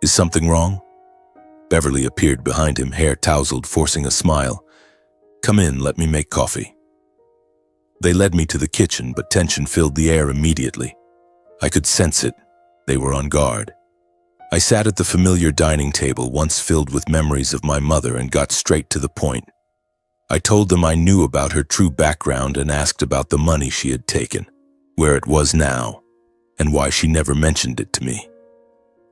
Is something wrong?" Beverly appeared behind him, hair tousled, forcing a smile. "Come in, let me make coffee." They led me to the kitchen, but tension filled the air immediately. I could sense it. They were on guard. I sat at the familiar dining table, once filled with memories of my mother, and got straight to the point. I told them I knew about her true background and asked about the money she had taken, where it was now, and why she never mentioned it to me.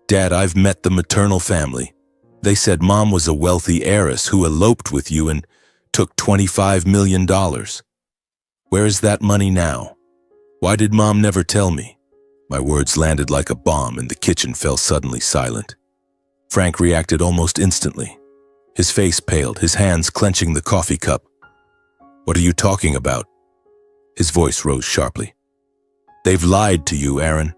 "Dad, I've met the maternal family. They said Mom was a wealthy heiress who eloped with you and took $25 million. Where is that money now? Why did Mom never tell me?" My words landed like a bomb, and the kitchen fell suddenly silent. Frank reacted almost instantly. His face paled, his hands clenching the coffee cup. "What are you talking about?" His voice rose sharply. "They've lied to you, Aaron.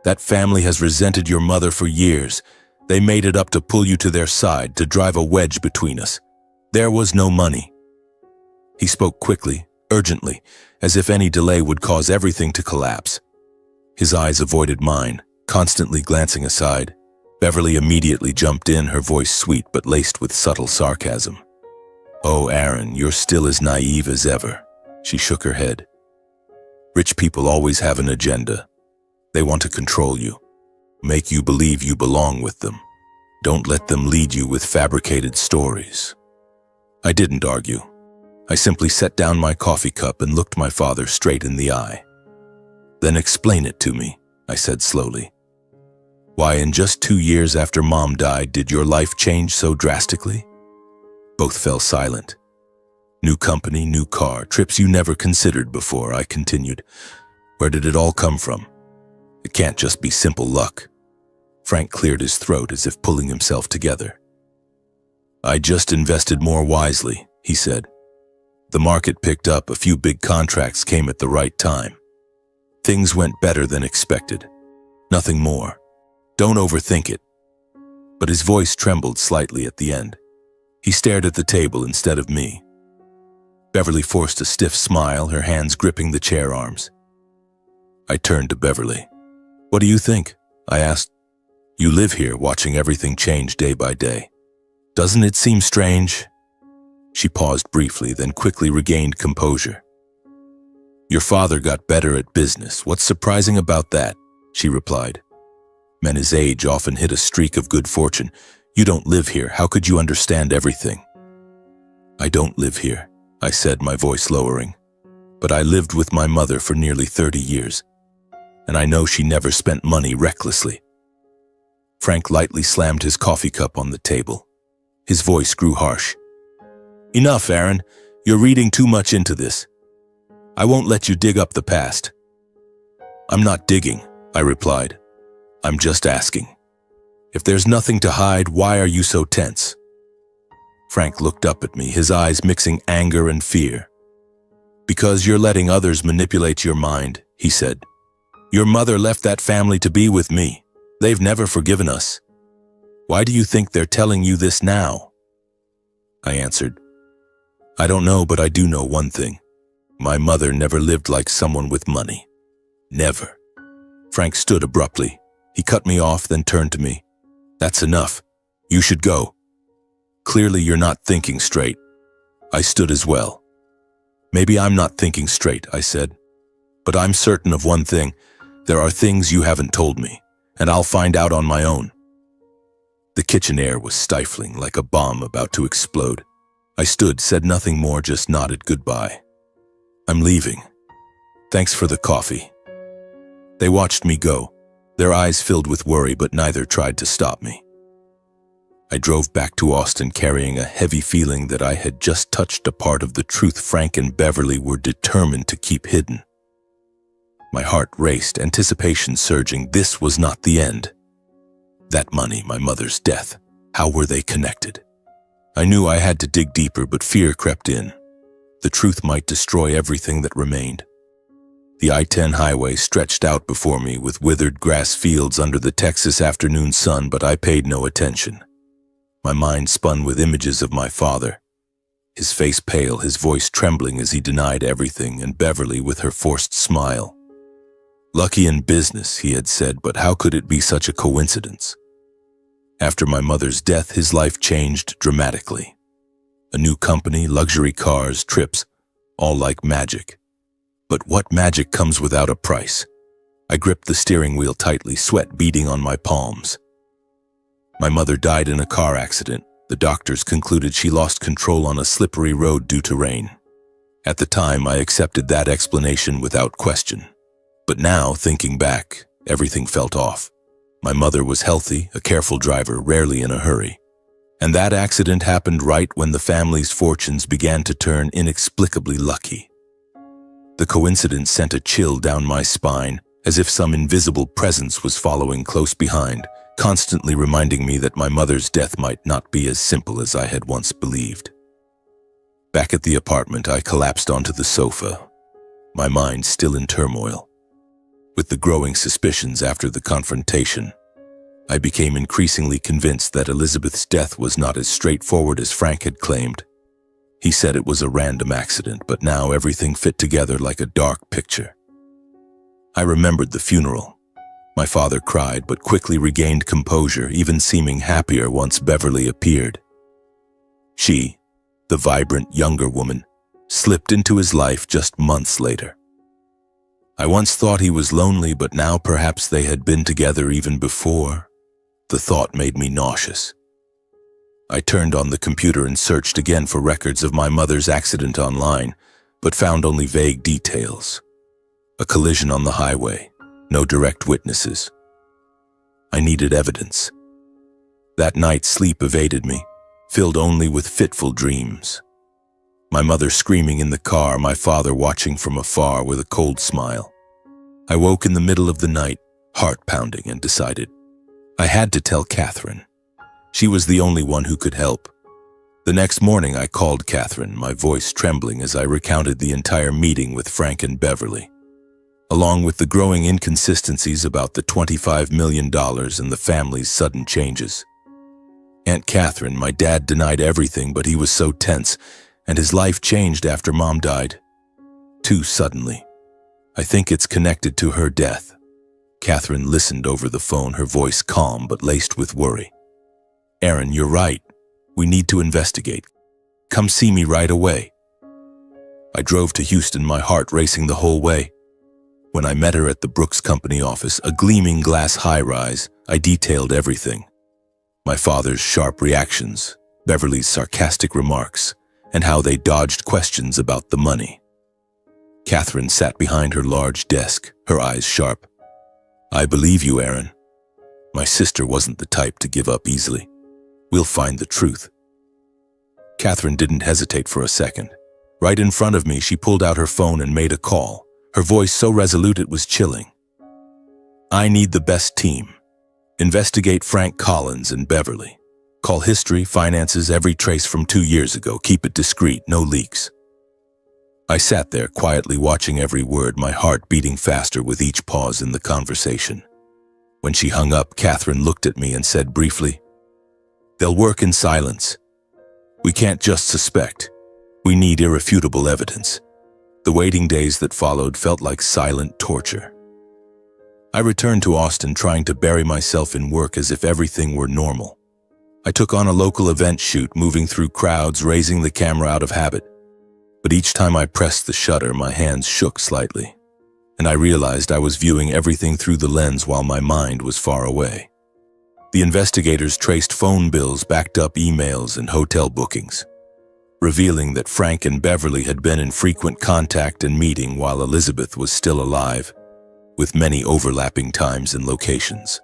That family has resented your mother for years. They made it up to pull you to their side, to drive a wedge between us. There was no money." He spoke quickly, urgently, as if any delay would cause everything to collapse. His eyes avoided mine, constantly glancing aside. Beverly immediately jumped in, her voice sweet but laced with subtle sarcasm. "Oh, Aaron, you're still as naive as ever." She shook her head. "Rich people always have an agenda. They want to control you, make you believe you belong with them. Don't let them lead you with fabricated stories." I didn't argue. I simply set down my coffee cup and looked my father straight in the eye. "Then explain it to me," I said slowly. "Why, in just 2 years after Mom died, did your life change so drastically?" Both fell silent. "New company, new car, trips you never considered before," I continued. "Where did it all come from? It can't just be simple luck." Frank cleared his throat as if pulling himself together. "I just invested more wisely," he said. The market picked up, a few big contracts came at the right time. Things went better than expected. Nothing more. Don't overthink it. But his voice trembled slightly at the end. He stared at the table instead of me. Beverly forced a stiff smile, her hands gripping the chair arms. I turned to Beverly. "What do you think?" I asked. "You live here, watching everything change day by day. Doesn't it seem strange?" She paused briefly, then quickly regained composure. "Your father got better at business. What's surprising about that?" she replied. "Men his age often hit a streak of good fortune. You don't live here. How could you understand everything?" "I don't live here," I said, my voice lowering. "But I lived with my mother for nearly 30 years, and I know she never spent money recklessly." Frank lightly slammed his coffee cup on the table. His voice grew harsh. "Enough, Aaron. You're reading too much into this. I won't let you dig up the past." "I'm not digging," I replied. "I'm just asking. If there's nothing to hide, why are you so tense?" Frank looked up at me, his eyes mixing anger and fear. "Because you're letting others manipulate your mind," he said. "Your mother left that family to be with me. They've never forgiven us. Why do you think they're telling you this now?" I answered, "I don't know, but I do know one thing. My mother never lived like someone with money. Never." Frank stood abruptly. He cut me off, then turned to me. "That's enough. You should go. Clearly you're not thinking straight." I stood as well. "Maybe I'm not thinking straight," I said. "But I'm certain of one thing. There are things you haven't told me, and I'll find out on my own." The kitchen air was stifling, like a bomb about to explode. I stood, said nothing more, just nodded goodbye. "I'm leaving. Thanks for the coffee." They watched me go, their eyes filled with worry, but neither tried to stop me. I drove back to Austin carrying a heavy feeling that I had just touched a part of the truth Frank and Beverly were determined to keep hidden. My heart raced, anticipation surging. This was not the end. That money, my mother's death, how were they connected? I knew I had to dig deeper, but fear crept in. The truth might destroy everything that remained. The I-10 highway stretched out before me with withered grass fields under the Texas afternoon sun, but I paid no attention. My mind spun with images of my father, his face pale, his voice trembling as he denied everything, and Beverly with her forced smile. "Lucky in business," he had said, but how could it be such a coincidence? After my mother's death, his life changed dramatically. A new company, luxury cars, trips, all like magic. But what magic comes without a price? I gripped the steering wheel tightly, sweat beading on my palms. My mother died in a car accident. The doctors concluded she lost control on a slippery road due to rain. At the time, I accepted that explanation without question. But now, thinking back, everything felt off. My mother was healthy, a careful driver, rarely in a hurry. And that accident happened right when the family's fortunes began to turn inexplicably lucky. The coincidence sent a chill down my spine, as if some invisible presence was following close behind, constantly reminding me that my mother's death might not be as simple as I had once believed. Back at the apartment, I collapsed onto the sofa, my mind still in turmoil. With the growing suspicions after the confrontation, I became increasingly convinced that Elizabeth's death was not as straightforward as Frank had claimed. He said it was a random accident, but now everything fit together like a dark picture. I remembered the funeral. My father cried, but quickly regained composure, even seeming happier once Beverly appeared. She, the vibrant younger woman, slipped into his life just months later. I once thought he was lonely, but now perhaps they had been together even before. The thought made me nauseous. I turned on the computer and searched again for records of my mother's accident online, but found only vague details. A collision on the highway, no direct witnesses. I needed evidence. That night, sleep evaded me, filled only with fitful dreams. My mother screaming in the car, my father watching from afar with a cold smile. I woke in the middle of the night, heart pounding, and decided I had to tell Catherine. She was the only one who could help. The next morning I called Catherine, my voice trembling as I recounted the entire meeting with Frank and Beverly, along with the growing inconsistencies about the $25 million and the family's sudden changes. Aunt Catherine, my dad denied everything, but he was so tense, and his life changed after Mom died. Too suddenly. I think it's connected to her death. Catherine listened over the phone, her voice calm but laced with worry. Aaron, you're right. We need to investigate. Come see me right away. I drove to Houston, my heart racing the whole way. When I met her at the Brooks Company office, a gleaming glass high-rise, I detailed everything. My father's sharp reactions, Beverly's sarcastic remarks, and how they dodged questions about the money. Catherine sat behind her large desk, her eyes sharp. I believe you, Aaron. My sister wasn't the type to give up easily. We'll find the truth. Catherine didn't hesitate for a second. Right in front of me, she pulled out her phone and made a call, her voice so resolute it was chilling. I need the best team. Investigate Frank Collins and Beverly. Call history, finances, every trace from 2 years ago. Keep it discreet, no leaks. I sat there quietly watching every word, my heart beating faster with each pause in the conversation. When she hung up, Catherine looked at me and said briefly, "They'll work in silence. We can't just suspect. We need irrefutable evidence." The waiting days that followed felt like silent torture. I returned to Austin, trying to bury myself in work as if everything were normal. I took on a local event shoot, moving through crowds, raising the camera out of habit. But each time I pressed the shutter, my hands shook slightly, and I realized I was viewing everything through the lens while my mind was far away. The investigators traced phone bills, backed up emails, and hotel bookings, revealing that Frank and Beverly had been in frequent contact and meeting while Elizabeth was still alive, with many overlapping times and locations.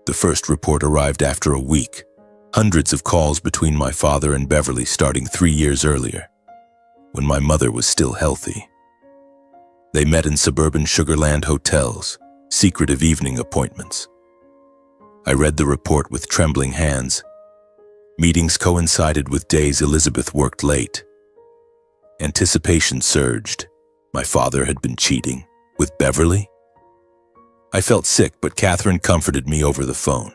The first report arrived after a week, hundreds of calls between my father and Beverly starting 3 years earlier, when my mother was still healthy. They met in suburban Sugarland hotels, secretive evening appointments. I read the report with trembling hands. Meetings coincided with days Elizabeth worked late. Anticipation surged. My father had been cheating with Beverly? I felt sick, but Catherine comforted me over the phone.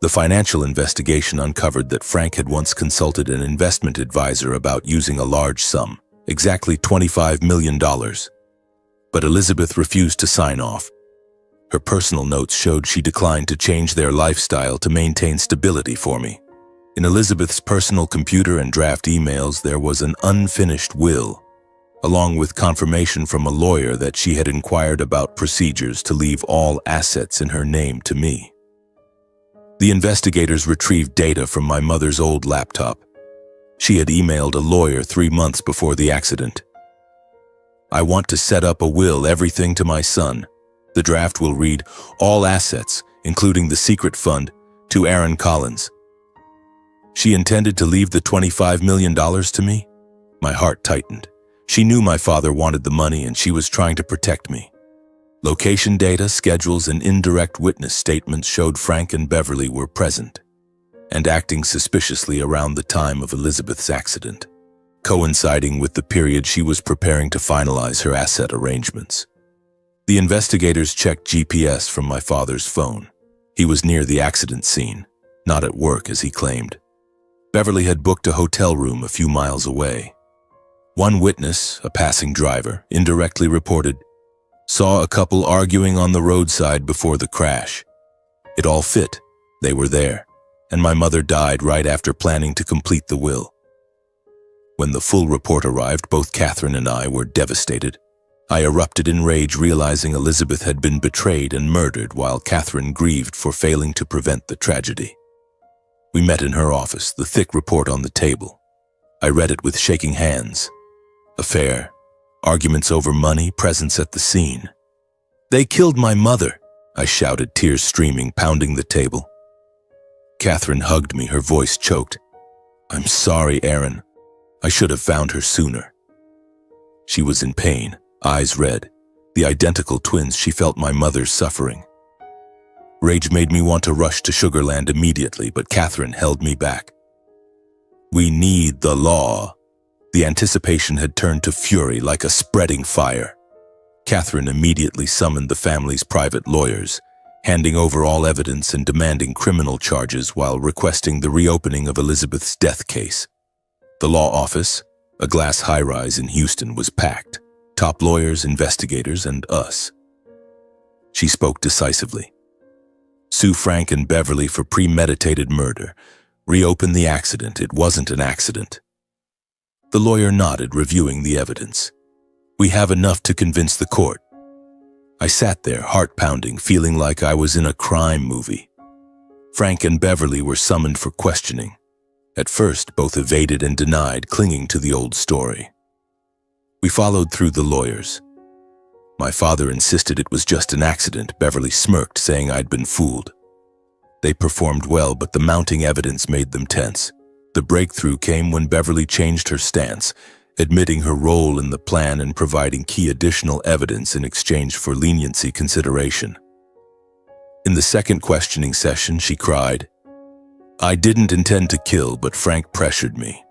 The financial investigation uncovered that Frank had once consulted an investment advisor about using a large sum, exactly $25 million. But Elizabeth refused to sign off. Her personal notes showed she declined to change their lifestyle to maintain stability for me. In Elizabeth's personal computer and draft emails, there was an unfinished will, along with confirmation from a lawyer that she had inquired about procedures to leave all assets in her name to me. The investigators retrieved data from my mother's old laptop. She had emailed a lawyer 3 months before the accident. I want to set up a will, everything to my son. The draft will read, all assets, including the secret fund, to Aaron Collins. She intended to leave the $25 million to me? My heart tightened. She knew my father wanted the money and she was trying to protect me. Location data, schedules, and indirect witness statements showed Frank and Beverly were present and acting suspiciously around the time of Elizabeth's accident, coinciding with the period she was preparing to finalize her asset arrangements. The investigators checked GPS from my father's phone. He was near the accident scene, not at work as he claimed. Beverly had booked a hotel room a few miles away. One witness, a passing driver, indirectly reported, saw a couple arguing on the roadside before the crash. It all fit. They were there, and my mother died right after planning to complete the will. When the full report arrived, both Catherine and I were devastated. I erupted in rage, realizing Elizabeth had been betrayed and murdered while Catherine grieved for failing to prevent the tragedy. We met in her office, the thick report on the table. I read it with shaking hands. Affair, arguments over money, presence at the scene. They killed my mother, I shouted, tears streaming, pounding the table. Catherine hugged me, her voice choked. I'm sorry, Aaron. I should have found her sooner. She was in pain, eyes red, the identical twins. She felt my mother's suffering. Rage made me want to rush to Sugarland immediately, but Catherine held me back. We need the law. The anticipation had turned to fury like a spreading fire. Catherine immediately summoned the family's private lawyers, handing over all evidence and demanding criminal charges while requesting the reopening of Elizabeth's death case. The law office, a glass high-rise in Houston, was packed. Top lawyers, investigators, and us. She spoke decisively. Sue Frank and Beverly for premeditated murder. Reopen the accident. It wasn't an accident. The lawyer nodded, reviewing the evidence. We have enough to convince the court. I sat there, heart-pounding, feeling like I was in a crime movie. Frank and Beverly were summoned for questioning. At first, both evaded and denied, clinging to the old story. We followed through the lawyers. My father insisted it was just an accident. Beverly smirked, saying I'd been fooled. They performed well, but the mounting evidence made them tense. The breakthrough came when Beverly changed her stance, admitting her role in the plan and providing key additional evidence in exchange for leniency consideration. In the second questioning session, she cried, I didn't intend to kill, but Frank pressured me.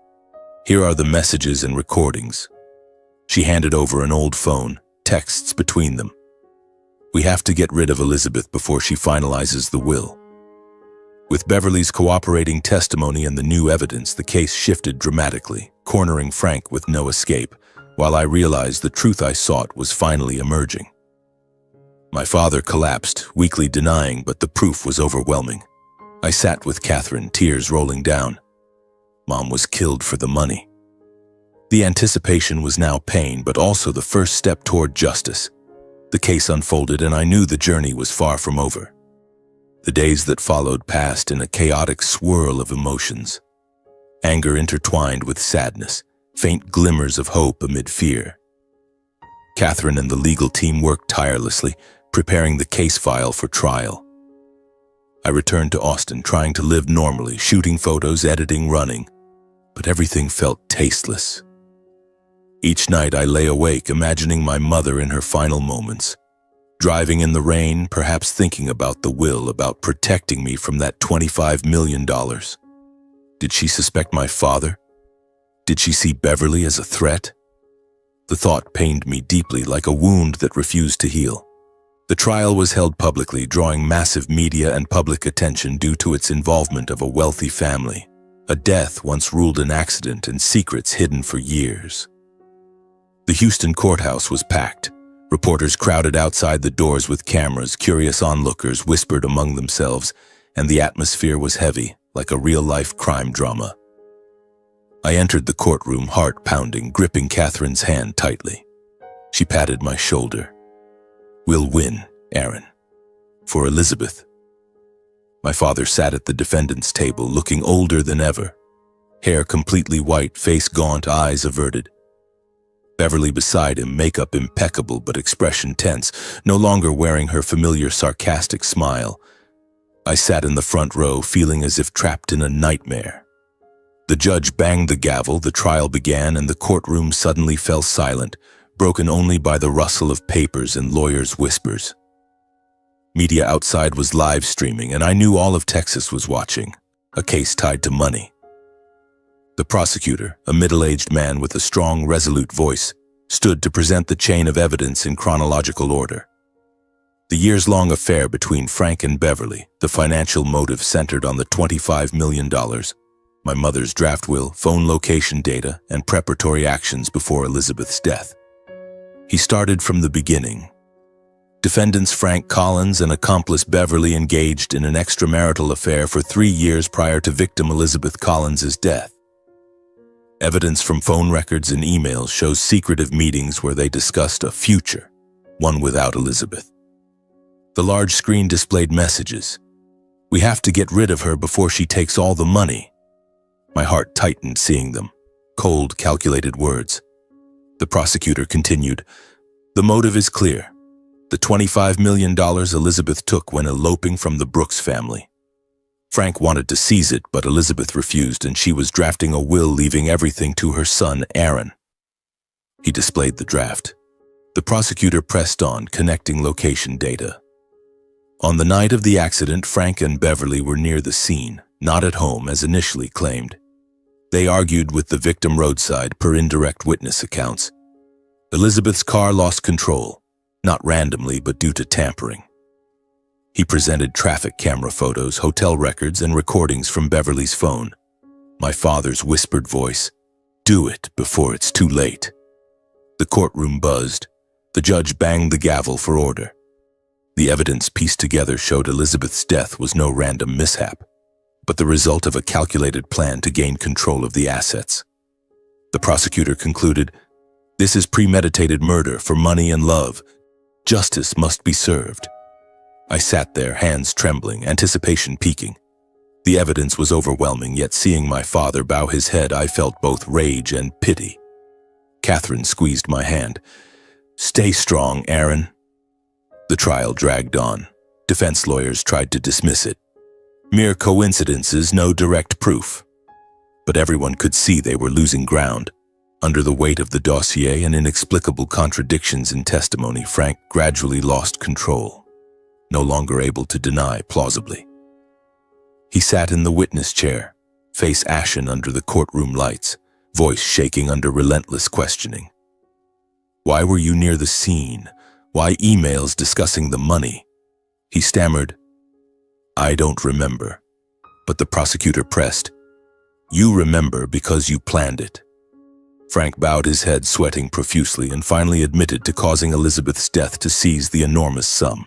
Here are the messages and recordings. She handed over an old phone, texts between them. We have to get rid of Elizabeth before she finalizes the will. With Beverly's cooperating testimony and the new evidence, the case shifted dramatically, cornering Frank with no escape, while I realized the truth I sought was finally emerging. My father collapsed, weakly denying, but the proof was overwhelming. I sat with Catherine, tears rolling down. Mom was killed for the money. The anticipation was now pain, but also the first step toward justice. The case unfolded, and I knew the journey was far from over. The days that followed passed in a chaotic swirl of emotions. Anger intertwined with sadness, faint glimmers of hope amid fear. Catherine and the legal team worked tirelessly, preparing the case file for trial. I returned to Austin, trying to live normally, shooting photos, editing, running, but everything felt tasteless. Each night I lay awake, imagining my mother in her final moments. Driving in the rain, perhaps thinking about the will, about protecting me from that $25 million. Did she suspect my father? Did she see Beverly as a threat? The thought pained me deeply, like a wound that refused to heal. The trial was held publicly, drawing massive media and public attention due to its involvement of a wealthy family. A death once ruled an accident and secrets hidden for years. The Houston courthouse was packed. Reporters crowded outside the doors with cameras, curious onlookers whispered among themselves, and the atmosphere was heavy, like a real-life crime drama. I entered the courtroom, heart pounding, gripping Catherine's hand tightly. She patted my shoulder. We'll win, Aaron. For Elizabeth. My father sat at the defendant's table, looking older than ever. Hair completely white, face gaunt, eyes averted. Beverly beside him, makeup impeccable but expression tense, no longer wearing her familiar sarcastic smile. I sat in the front row, feeling as if trapped in a nightmare. The judge banged the gavel, the trial began, and the courtroom suddenly fell silent, broken only by the rustle of papers and lawyers' whispers. Media outside was live streaming, and I knew all of Texas was watching, a case tied to money. The prosecutor, a middle-aged man with a strong, resolute voice, stood to present the chain of evidence in chronological order. The years-long affair between Frank and Beverly, the financial motive centered on the $25 million, my mother's draft will, phone location data, and preparatory actions before Elizabeth's death. He started from the beginning. Defendants Frank Collins and accomplice Beverly engaged in an extramarital affair for 3 years prior to victim Elizabeth Collins's death. Evidence from phone records and emails shows secretive meetings where they discussed a future, one without Elizabeth. The large screen displayed messages. We have to get rid of her before she takes all the money. My heart tightened seeing them. Cold, calculated words. The prosecutor continued, the motive is clear. The $25 million Elizabeth took when eloping from the Brooks family. Frank wanted to seize it, but Elizabeth refused, and she was drafting a will leaving everything to her son, Aaron. He displayed the draft. The prosecutor pressed on, connecting location data. On the night of the accident, Frank and Beverly were near the scene, not at home as initially claimed. They argued with the victim roadside per indirect witness accounts. Elizabeth's car lost control, not randomly but due to tampering. He presented traffic camera photos, hotel records, and recordings from Beverly's phone. My father's whispered voice, "Do it before it's too late." The courtroom buzzed. The judge banged the gavel for order. The evidence pieced together showed Elizabeth's death was no random mishap, but the result of a calculated plan to gain control of the assets. The prosecutor concluded, "This is premeditated murder for money and love. Justice must be served." I sat there, hands trembling, anticipation peaking. The evidence was overwhelming, yet seeing my father bow his head, I felt both rage and pity. Catherine squeezed my hand. "Stay strong, Aaron." The trial dragged on. Defense lawyers tried to dismiss it. Mere coincidences, no direct proof. But everyone could see they were losing ground. Under the weight of the dossier and inexplicable contradictions in testimony, Frank gradually lost control, no longer able to deny plausibly. He sat in the witness chair, face ashen under the courtroom lights, voice shaking under relentless questioning. "Why were you near the scene? Why emails discussing the money?" He stammered, "I don't remember." But the prosecutor pressed, "You remember because you planned it." Frank bowed his head, sweating profusely, and finally admitted to causing Elizabeth's death to seize the enormous sum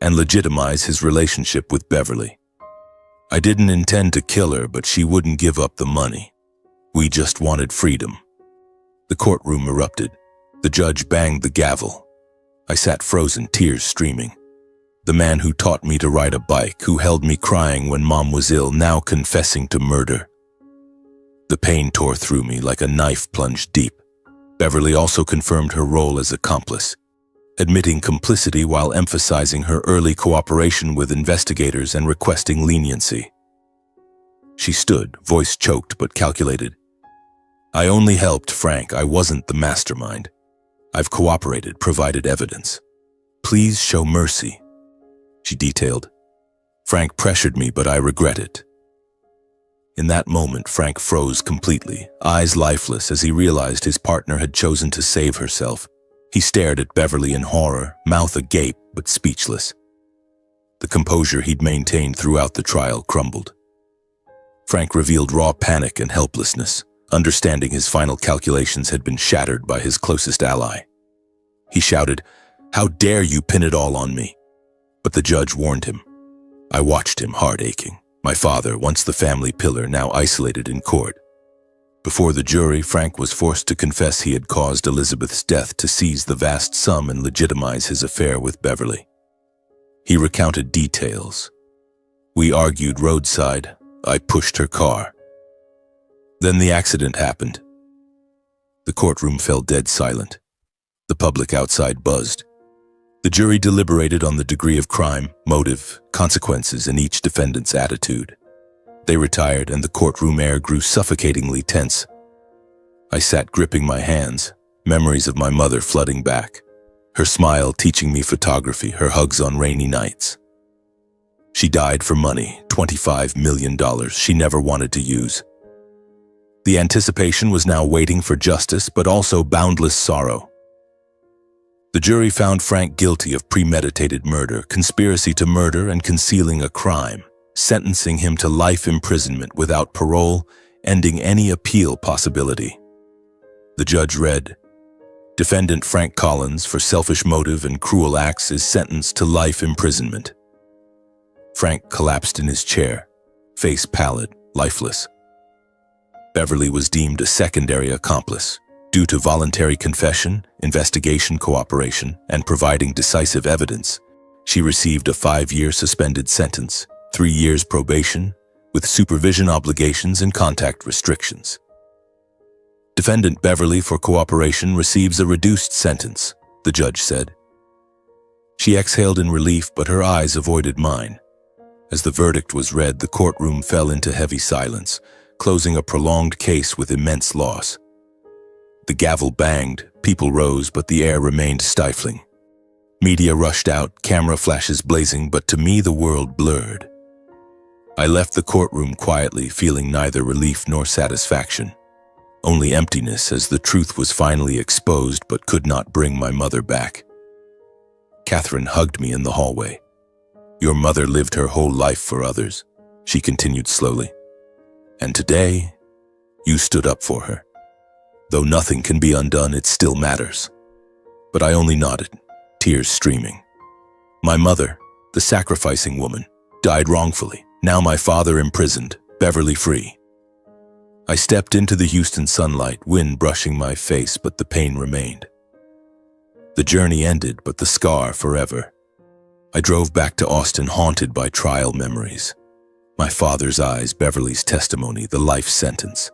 and legitimize his relationship with Beverly. "I didn't intend to kill her, but she wouldn't give up the money. We just wanted freedom." The courtroom erupted. The judge banged the gavel. I sat frozen, tears streaming. The man who taught me to ride a bike, who held me crying when Mom was ill, now confessing to murder. The pain tore through me like a knife plunged deep. Beverly also confirmed her role as accomplice, admitting complicity while emphasizing her early cooperation with investigators and requesting leniency. She stood, voice choked but calculated. "I only helped Frank. I wasn't the mastermind. I've cooperated, provided evidence. Please show mercy," she detailed. "Frank pressured me, but I regret it." In that moment, Frank froze completely, eyes lifeless as he realized his partner had chosen to save herself. He stared at Beverly in horror, mouth agape but speechless. The composure he'd maintained throughout the trial crumbled. Frank revealed raw panic and helplessness, understanding his final calculations had been shattered by his closest ally. He shouted, "How dare you pin it all on me?" But the judge warned him. I watched him, heart aching. My father, once the family pillar, now isolated in court. Before the jury, Frank was forced to confess he had caused Elizabeth's death to seize the vast sum and legitimize his affair with Beverly. He recounted details. "We argued roadside. I pushed her car. Then the accident happened." The courtroom fell dead silent. The public outside buzzed. The jury deliberated on the degree of crime, motive, consequences, and each defendant's attitude. They retired, and the courtroom air grew suffocatingly tense. I sat gripping my hands, memories of my mother flooding back, her smile teaching me photography, her hugs on rainy nights. She died for money, $25 million she never wanted to use. The anticipation was now waiting for justice, but also boundless sorrow. The jury found Frank guilty of premeditated murder, conspiracy to murder, and concealing a crime, sentencing him to life imprisonment without parole, ending any appeal possibility. The judge read, "Defendant Frank Collins, for selfish motive and cruel acts, is sentenced to life imprisonment." Frank collapsed in his chair, face pallid, lifeless. Beverly was deemed a secondary accomplice. Due to voluntary confession, investigation cooperation, and providing decisive evidence, she received a 5-year suspended sentence, 3 years probation, with supervision obligations and contact restrictions. Defendant Beverly, for cooperation, receives a reduced sentence, the judge said. She exhaled in relief, but her eyes avoided mine. As the verdict was read, the courtroom fell into heavy silence, closing a prolonged case with immense loss. The gavel banged, people rose, but the air remained stifling. Media rushed out, camera flashes blazing, but to me the world blurred. I left the courtroom quietly, feeling neither relief nor satisfaction. Only emptiness, as the truth was finally exposed but could not bring my mother back. Catherine hugged me in the hallway. "Your mother lived her whole life for others," she continued slowly. "And today, you stood up for her. Though nothing can be undone, it still matters." But I only nodded, tears streaming. My mother, the sacrificing woman, died wrongfully. Now my father imprisoned, Beverly free. I stepped into the Houston sunlight, wind brushing my face, but the pain remained. The journey ended, but the scar forever. I drove back to Austin, haunted by trial memories. My father's eyes, Beverly's testimony, the life sentence.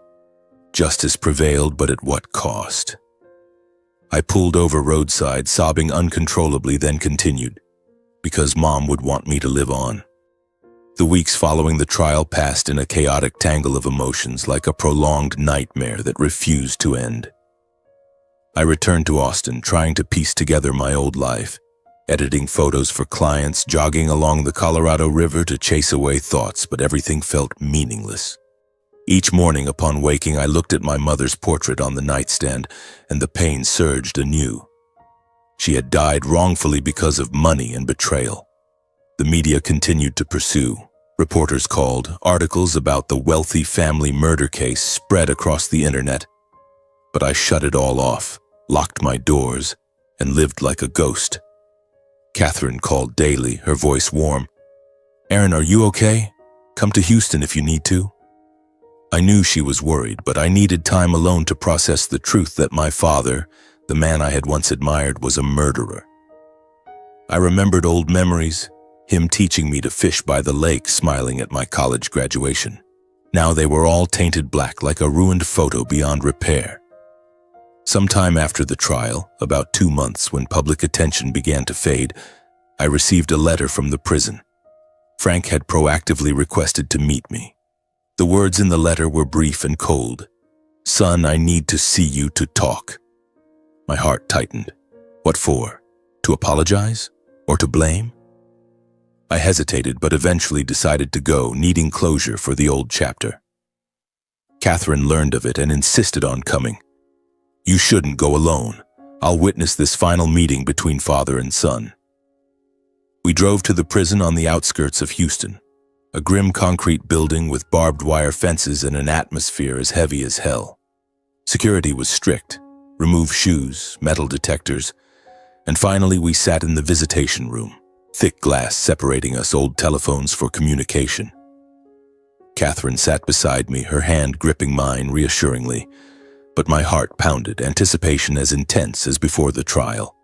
Justice prevailed, but at what cost? I pulled over roadside, sobbing uncontrollably, then continued, because Mom would want me to live on. The weeks following the trial passed in a chaotic tangle of emotions, like a prolonged nightmare that refused to end. I returned to Austin, trying to piece together my old life, editing photos for clients, jogging along the Colorado River to chase away thoughts, but everything felt meaningless. Each morning upon waking, I looked at my mother's portrait on the nightstand, and the pain surged anew. She had died wrongfully because of money and betrayal. The media continued to pursue. Reporters called. Articles about the wealthy family murder case spread across the internet. But I shut it all off, locked my doors, and lived like a ghost. Catherine called daily, her voice warm. "Aaron, are you okay? Come to Houston if you need to." I knew she was worried, but I needed time alone to process the truth that my father, the man I had once admired, was a murderer. I remembered old memories, him teaching me to fish by the lake, smiling at my college graduation. Now they were all tainted black, like a ruined photo beyond repair. Sometime after the trial, about 2 months when public attention began to fade, I received a letter from the prison. Frank had proactively requested to meet me. The words in the letter were brief and cold. "Son, I need to see you to talk." My heart tightened. What for? To apologize? Or to blame? I hesitated, but eventually decided to go, needing closure for the old chapter. Catherine learned of it and insisted on coming. "You shouldn't go alone. I'll witness this final meeting between father and son." We drove to the prison on the outskirts of Houston, a grim concrete building with barbed wire fences and an atmosphere as heavy as hell. Security was strict. Remove shoes, metal detectors, and finally we sat in the visitation room. Thick glass separating us, old telephones for communication. Catherine sat beside me, her hand gripping mine reassuringly, but my heart pounded, anticipation as intense as before the trial.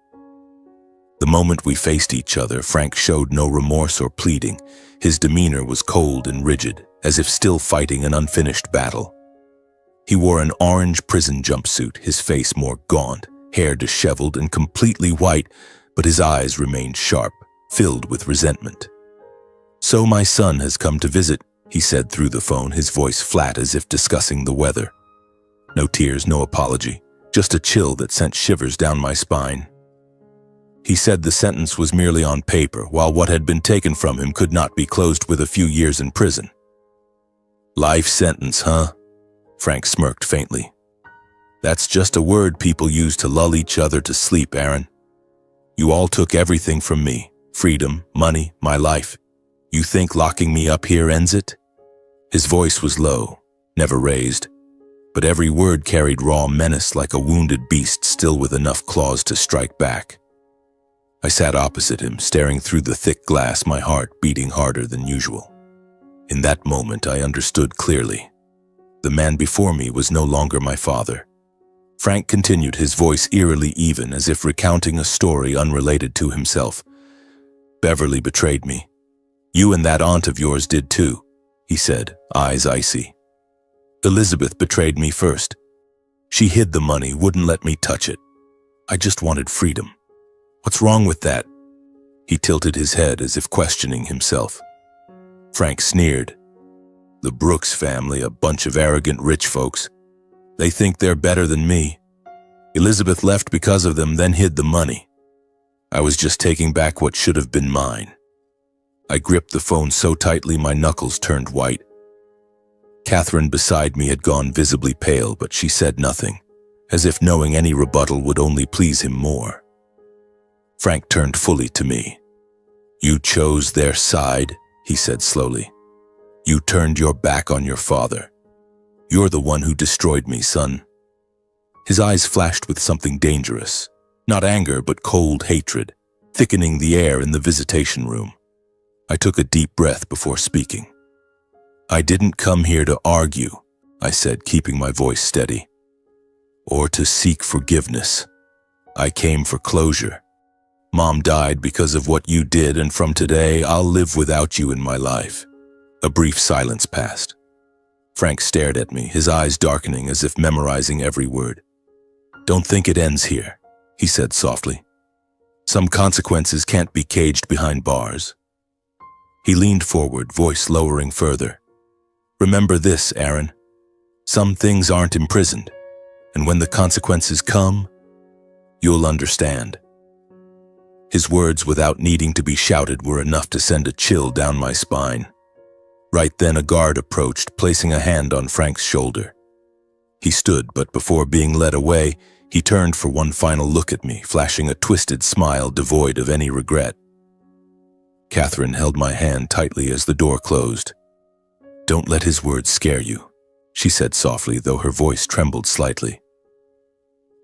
The moment we faced each other, Frank showed no remorse or pleading. His demeanor was cold and rigid, as if still fighting an unfinished battle. He wore an orange prison jumpsuit, his face more gaunt, hair disheveled and completely white, but his eyes remained sharp, filled with resentment. "So my son has come to visit," he said through the phone, his voice flat as if discussing the weather. No tears, no apology, just a chill that sent shivers down my spine. He said the sentence was merely on paper, while what had been taken from him could not be closed with a few years in prison. "Life sentence, huh?" Frank smirked faintly. "That's just a word people use to lull each other to sleep, Aaron. You all took everything from me. Freedom, money, my life. You think locking me up here ends it?" His voice was low, never raised, but every word carried raw menace like a wounded beast still with enough claws to strike back. I sat opposite him, staring through the thick glass, my heart beating harder than usual. In that moment, I understood clearly. The man before me was no longer my father. Frank continued, his voice eerily even, as if recounting a story unrelated to himself. "Beverly betrayed me. You and that aunt of yours did too," he said, eyes icy. "Elizabeth betrayed me first. She hid the money, wouldn't let me touch it. I just wanted freedom. What's wrong with that?" He tilted his head as if questioning himself. Frank sneered. "The Brooks family, a bunch of arrogant rich folks. They think they're better than me. Elizabeth left because of them, then hid the money. I was just taking back what should have been mine." I gripped the phone so tightly my knuckles turned white. Catherine beside me had gone visibly pale, but she said nothing, as if knowing any rebuttal would only please him more. Frank turned fully to me. "You chose their side," he said slowly. "You turned your back on your father. You're the one who destroyed me, son." His eyes flashed with something dangerous, not anger but cold hatred, thickening the air in the visitation room. I took a deep breath before speaking. "I didn't come here to argue," I said, keeping my voice steady, "or to seek forgiveness. I came for closure. Mom died because of what you did, and from today, I'll live without you in my life." A brief silence passed. Frank stared at me, his eyes darkening as if memorizing every word. "Don't think it ends here," he said softly. "Some consequences can't be caged behind bars." He leaned forward, voice lowering further. "Remember this, Aaron. Some things aren't imprisoned, and when the consequences come, you'll understand." His words, without needing to be shouted, were enough to send a chill down my spine. Right then, a guard approached, placing a hand on Frank's shoulder. He stood, but before being led away, he turned for one final look at me, flashing a twisted smile devoid of any regret. Catherine held my hand tightly as the door closed. "Don't let his words scare you," she said softly, though her voice trembled slightly.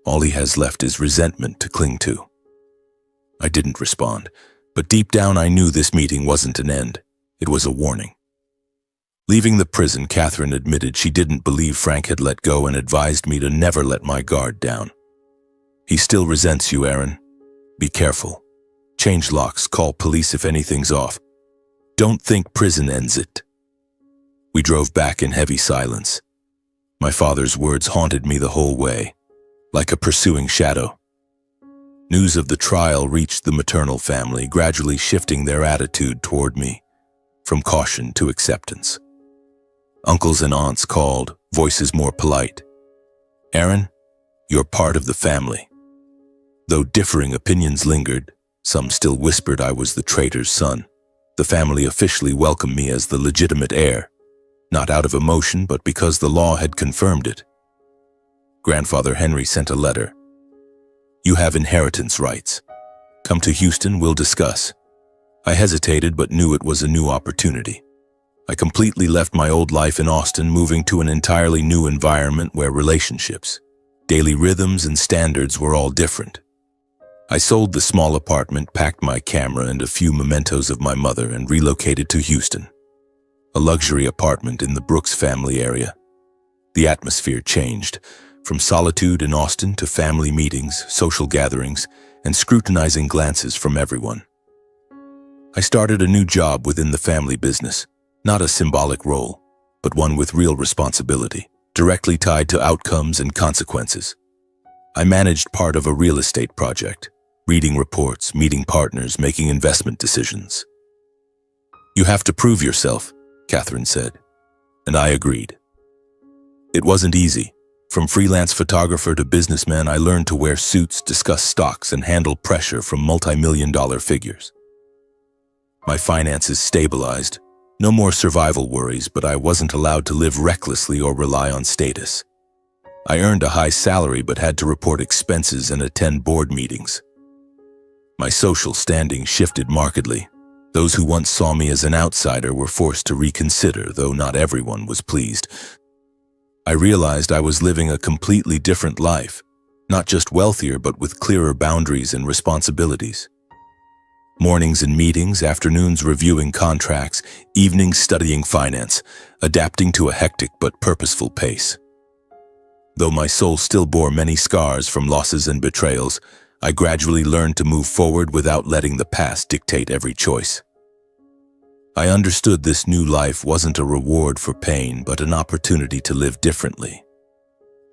"All he has left is resentment to cling to." I didn't respond, but deep down I knew this meeting wasn't an end. It was a warning. Leaving the prison, Catherine admitted she didn't believe Frank had let go and advised me to never let my guard down. "He still resents you, Aaron. Be careful. Change locks, call police if anything's off. Don't think prison ends it." We drove back in heavy silence. My father's words haunted me the whole way, like a pursuing shadow. News of the trial reached the maternal family, gradually shifting their attitude toward me, from caution to acceptance. Uncles and aunts called, voices more polite. "Aaron, you're part of the family." Though differing opinions lingered, some still whispered I was the traitor's son. The family officially welcomed me as the legitimate heir, not out of emotion, but because the law had confirmed it. Grandfather Henry sent a letter. "You have inheritance rights. Come to Houston, we'll discuss." I hesitated but knew it was a new opportunity. I completely left my old life in Austin, moving to an entirely new environment where relationships, daily rhythms, and standards were all different. I sold the small apartment, packed my camera and a few mementos of my mother, and relocated to Houston, a luxury apartment in the Brooks family area. The atmosphere changed, from solitude in Austin to family meetings, social gatherings, and scrutinizing glances from everyone. I started a new job within the family business, not a symbolic role, but one with real responsibility, directly tied to outcomes and consequences. I managed part of a real estate project, reading reports, meeting partners, making investment decisions. "You have to prove yourself," Catherine said, and I agreed. It wasn't easy. From freelance photographer to businessman, I learned to wear suits, discuss stocks, and handle pressure from multi-million-dollar figures. My finances stabilized. No more survival worries, but I wasn't allowed to live recklessly or rely on status. I earned a high salary but had to report expenses and attend board meetings. My social standing shifted markedly. Those who once saw me as an outsider were forced to reconsider, though not everyone was pleased. I realized I was living a completely different life, not just wealthier but with clearer boundaries and responsibilities. Mornings in meetings, afternoons reviewing contracts, evenings studying finance, adapting to a hectic but purposeful pace. Though my soul still bore many scars from losses and betrayals, I gradually learned to move forward without letting the past dictate every choice. I understood this new life wasn't a reward for pain, but an opportunity to live differently.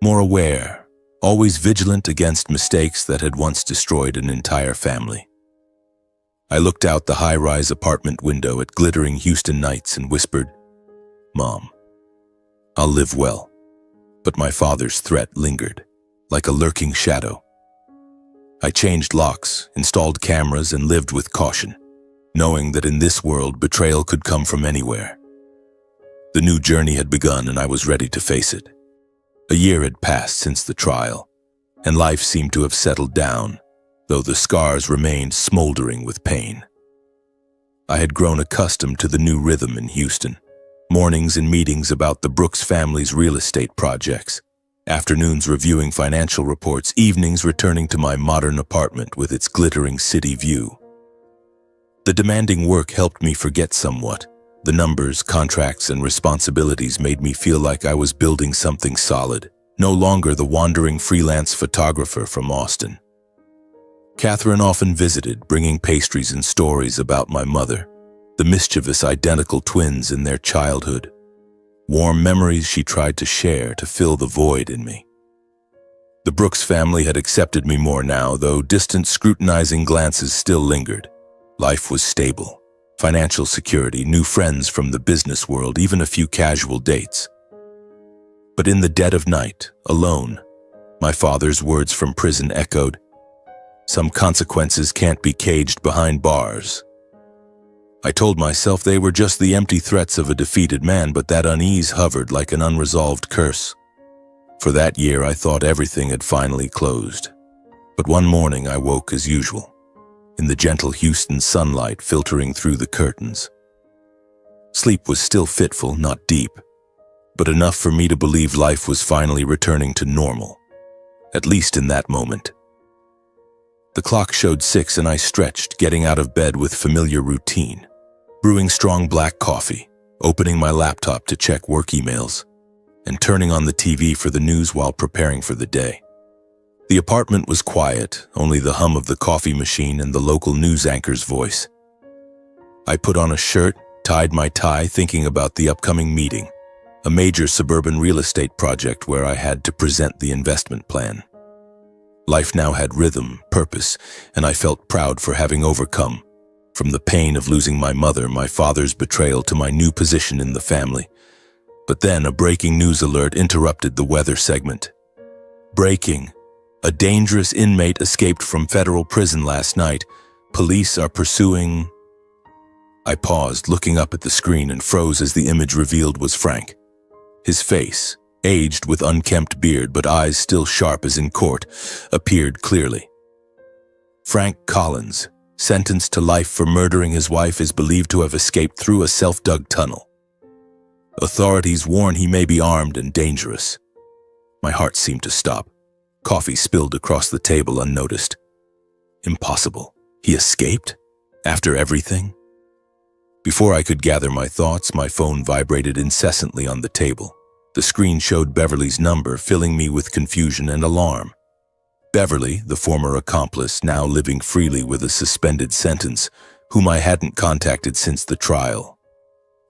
More aware, always vigilant against mistakes that had once destroyed an entire family. I looked out the high-rise apartment window at glittering Houston nights and whispered, "Mom, I'll live well." But my father's threat lingered, like a lurking shadow. I changed locks, installed cameras, and lived with caution, knowing that in this world betrayal could come from anywhere. The new journey had begun and I was ready to face it. A year had passed since the trial, and life seemed to have settled down, though the scars remained smoldering with pain. I had grown accustomed to the new rhythm in Houston. Mornings and meetings about the Brooks family's real estate projects, afternoons reviewing financial reports, evenings returning to my modern apartment with its glittering city view. The demanding work helped me forget somewhat. The numbers, contracts, and responsibilities made me feel like I was building something solid, no longer the wandering freelance photographer from Austin. Catherine often visited, bringing pastries and stories about my mother, the mischievous identical twins in their childhood. Warm memories she tried to share to fill the void in me. The Brooks family had accepted me more now, though distant scrutinizing glances still lingered. Life was stable. Financial security, new friends from the business world, even a few casual dates. But in the dead of night, alone, my father's words from prison echoed, "Some consequences can't be caged behind bars." I told myself they were just the empty threats of a defeated man, but that unease hovered like an unresolved curse. For that year, I thought everything had finally closed. But one morning, I woke as usual, in the gentle Houston sunlight filtering through the curtains. Sleep was still fitful, not deep, but enough for me to believe life was finally returning to normal, at least in that moment. The clock showed 6 and I stretched, getting out of bed with familiar routine. Brewing strong black coffee, opening my laptop to check work emails, and turning on the TV for the news while preparing for the day. The apartment was quiet, only the hum of the coffee machine and the local news anchor's voice. I put on a shirt, tied my tie, thinking about the upcoming meeting, a major suburban real estate project where I had to present the investment plan. Life now had rhythm, purpose, and I felt proud for having overcome, from the pain of losing my mother, my father's betrayal, to my new position in the family. But then a breaking news alert interrupted the weather segment. Breaking. A dangerous inmate escaped from federal prison last night. Police are pursuing... I paused, looking up at the screen, and froze as the image revealed was Frank. His face, aged with unkempt beard but eyes still sharp as in court, appeared clearly. Frank Collins, sentenced to life for murdering his wife, is believed to have escaped through a self-dug tunnel. Authorities warn he may be armed and dangerous. My heart seemed to stop. Coffee spilled across the table unnoticed. Impossible. He escaped? After everything? Before I could gather my thoughts, my phone vibrated incessantly on the table. The screen showed Beverly's number, filling me with confusion and alarm. Beverly, the former accomplice, now living freely with a suspended sentence, whom I hadn't contacted since the trial.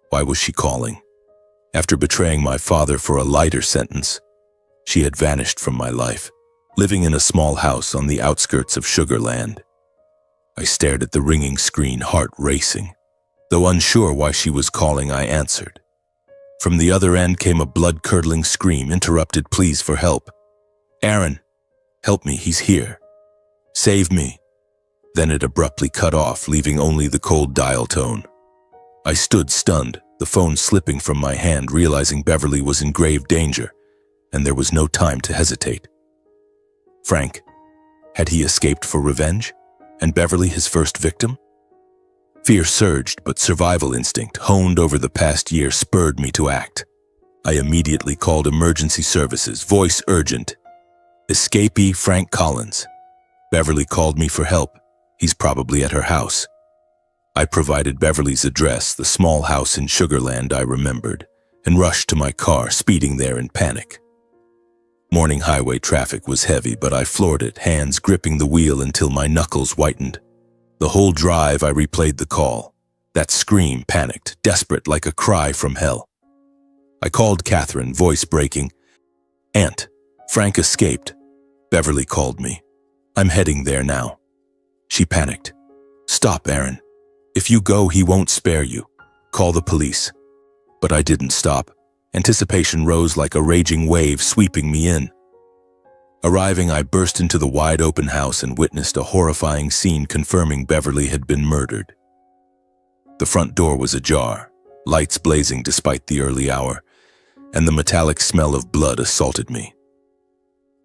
Why was she calling? After betraying my father for a lighter sentence, she had vanished from my life, living in a small house on the outskirts of Sugar Land. I stared at the ringing screen, heart racing. Though unsure why she was calling, I answered. From the other end came a blood-curdling scream, interrupted pleas for help. "Aaron, help me, he's here. Save me." Then it abruptly cut off, leaving only the cold dial tone. I stood stunned, the phone slipping from my hand, realizing Beverly was in grave danger, and there was no time to hesitate. Frank, had he escaped for revenge? And Beverly his first victim? Fear surged, but survival instinct, honed over the past year, spurred me to act. I immediately called emergency services, voice urgent. "Escapee Frank Collins." Beverly called me for help. He's probably at her house. I provided Beverly's address, the small house in Sugar Land I remembered, and rushed to my car, speeding there in panic. Morning highway traffic was heavy, but I floored it, hands gripping the wheel until my knuckles whitened. The whole drive I replayed the call. That scream, panicked, desperate, like a cry from hell. I called Catherine, voice breaking. "Aunt, Frank escaped." Beverly called me. "I'm heading there now." She panicked. "Stop, Aaron. If you go, he won't spare you. Call the police." But I didn't stop. Anticipation rose like a raging wave, sweeping me in. Arriving, I burst into the wide-open house and witnessed a horrifying scene confirming Beverly had been murdered. The front door was ajar, lights blazing despite the early hour, and the metallic smell of blood assaulted me.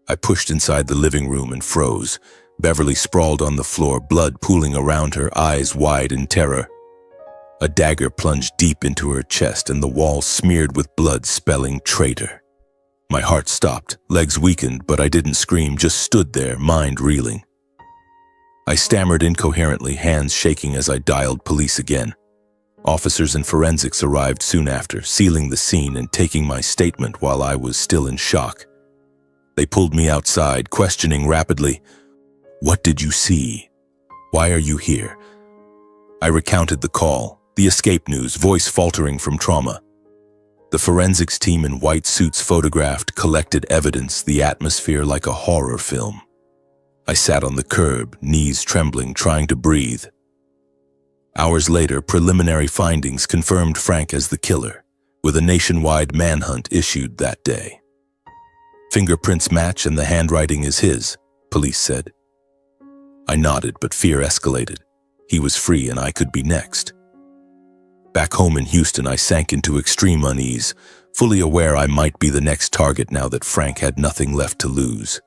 I pushed inside the living room and froze. Beverly sprawled on the floor, blood pooling around her, eyes wide in terror. A dagger plunged deep into her chest and the wall smeared with blood, spelling traitor. My heart stopped, legs weakened, but I didn't scream, just stood there, mind reeling. I stammered incoherently, hands shaking as I dialed police again. Officers and forensics arrived soon after, sealing the scene and taking my statement while I was still in shock. They pulled me outside, questioning rapidly. What did you see? Why are you here? I recounted the call, the escape news, voice faltering from trauma. The forensics team in white suits photographed, collected evidence, the atmosphere like a horror film. I sat on the curb, knees trembling, trying to breathe. Hours later, preliminary findings confirmed Frank as the killer, with a nationwide manhunt issued that day. Fingerprints match and the handwriting is his, police said. I nodded, but fear escalated. He was free and I could be next. Back home in Houston, I sank into extreme unease, fully aware I might be the next target now that Frank had nothing left to lose.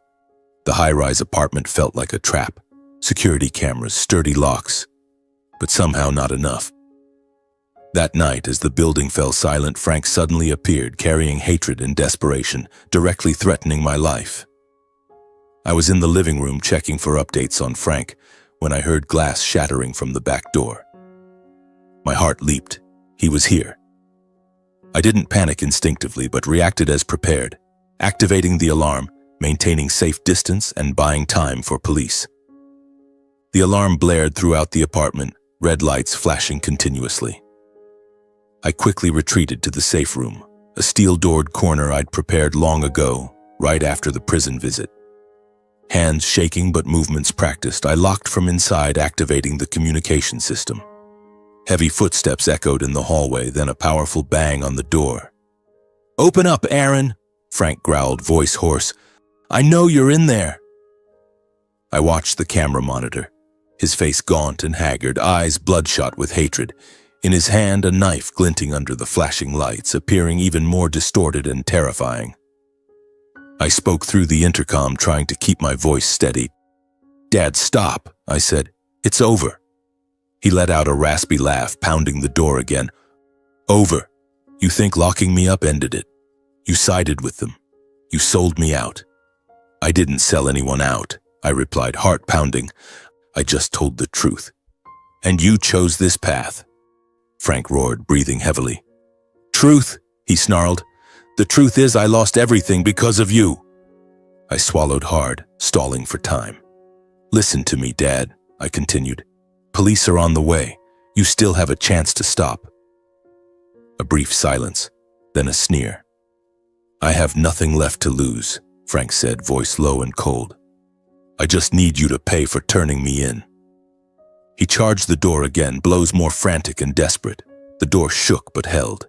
The high-rise apartment felt like a trap. Security cameras, sturdy locks, but somehow not enough. That night, as the building fell silent, Frank suddenly appeared, carrying hatred and desperation, directly threatening my life. I was in the living room checking for updates on Frank when I heard glass shattering from the back door. My heart leaped. He was here. I didn't panic instinctively, but reacted as prepared, activating the alarm, maintaining safe distance, and buying time for police. The alarm blared throughout the apartment, red lights flashing continuously. I quickly retreated to the safe room, a steel-doored corner I'd prepared long ago, right after the prison visit. Hands shaking but movements practiced, I locked from inside, activating the communication system. Heavy footsteps echoed in the hallway, then a powerful bang on the door. "Open up, Aaron," Frank growled, voice hoarse. "I know you're in there." I watched the camera monitor, his face gaunt and haggard, eyes bloodshot with hatred. In his hand, a knife glinting under the flashing lights, appearing even more distorted and terrifying. I spoke through the intercom, trying to keep my voice steady. "Dad, stop," I said. "It's over." He let out a raspy laugh, pounding the door again. "Over. You think locking me up ended it? You sided with them. You sold me out." "I didn't sell anyone out," I replied, heart pounding. "I just told the truth. And you chose this path." Frank roared, breathing heavily. "Truth," he snarled. "The truth is I lost everything because of you." I swallowed hard, stalling for time. "Listen to me, Dad," I continued. "Police are on the way. You still have a chance to stop." A brief silence, then a sneer. "I have nothing left to lose," Frank said, voice low and cold. "I just need you to pay for turning me in." He charged the door again, blows more frantic and desperate. The door shook but held.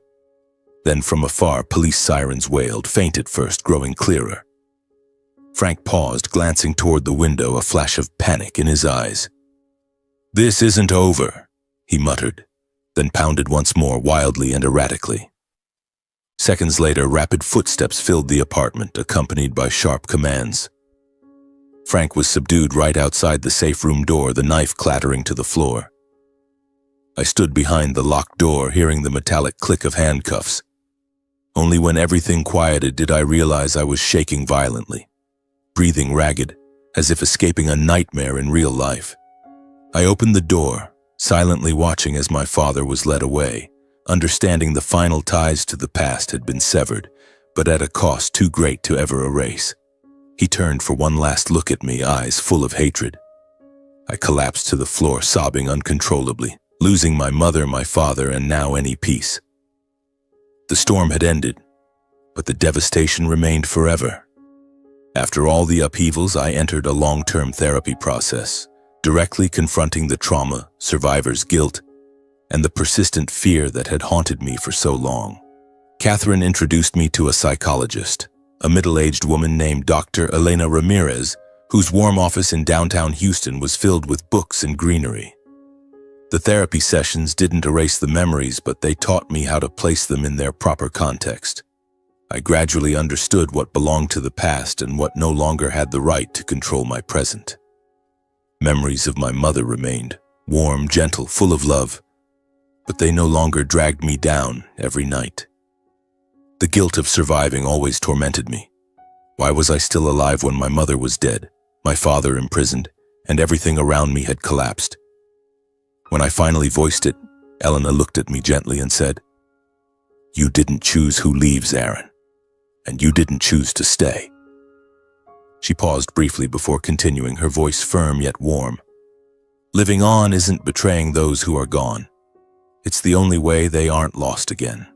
Then from afar, police sirens wailed, faint at first, growing clearer. Frank paused, glancing toward the window, a flash of panic in his eyes. "This isn't over," he muttered, then pounded once more, wildly and erratically. Seconds later, rapid footsteps filled the apartment, accompanied by sharp commands. Frank was subdued right outside the safe room door, the knife clattering to the floor. I stood behind the locked door, hearing the metallic click of handcuffs. Only when everything quieted did I realize I was shaking violently, breathing ragged, as if escaping a nightmare in real life. I opened the door, silently watching as my father was led away, understanding the final ties to the past had been severed, but at a cost too great to ever erase. He turned for one last look at me, eyes full of hatred. I collapsed to the floor, sobbing uncontrollably, losing my mother, my father, and now any peace. The storm had ended, but the devastation remained forever. After all the upheavals, I entered a long-term therapy process, directly confronting the trauma, survivor's guilt, and the persistent fear that had haunted me for so long. Catherine introduced me to a psychologist, a middle-aged woman named Dr. Elena Ramirez, whose warm office in downtown Houston was filled with books and greenery. The therapy sessions didn't erase the memories, but they taught me how to place them in their proper context. I gradually understood what belonged to the past and what no longer had the right to control my present. Memories of my mother remained, warm, gentle, full of love, but they no longer dragged me down every night. The guilt of surviving always tormented me. Why was I still alive when my mother was dead, my father imprisoned, and everything around me had collapsed? When I finally voiced it, Elena looked at me gently and said, "You didn't choose who leaves, Aaron, and you didn't choose to stay." She paused briefly before continuing, her voice firm yet warm. "Living on isn't betraying those who are gone. It's the only way they aren't lost again."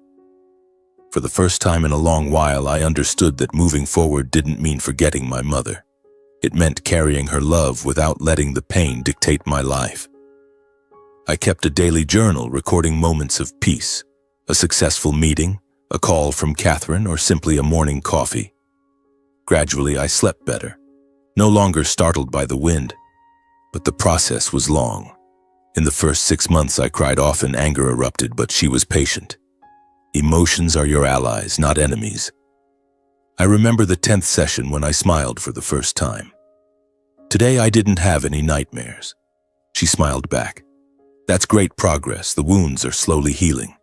For the first time in a long while, I understood that moving forward didn't mean forgetting my mother. It meant carrying her love without letting the pain dictate my life. I kept a daily journal recording moments of peace, a successful meeting, a call from Catherine, or simply a morning coffee. Gradually, I slept better, no longer startled by the wind, but the process was long. In the first 6 months, I cried often, anger erupted, but she was patient. Emotions are your allies, not enemies. I remember the 10th session when I smiled for the first time. "Today I didn't have any nightmares." She smiled back. "That's great progress. The wounds are slowly healing."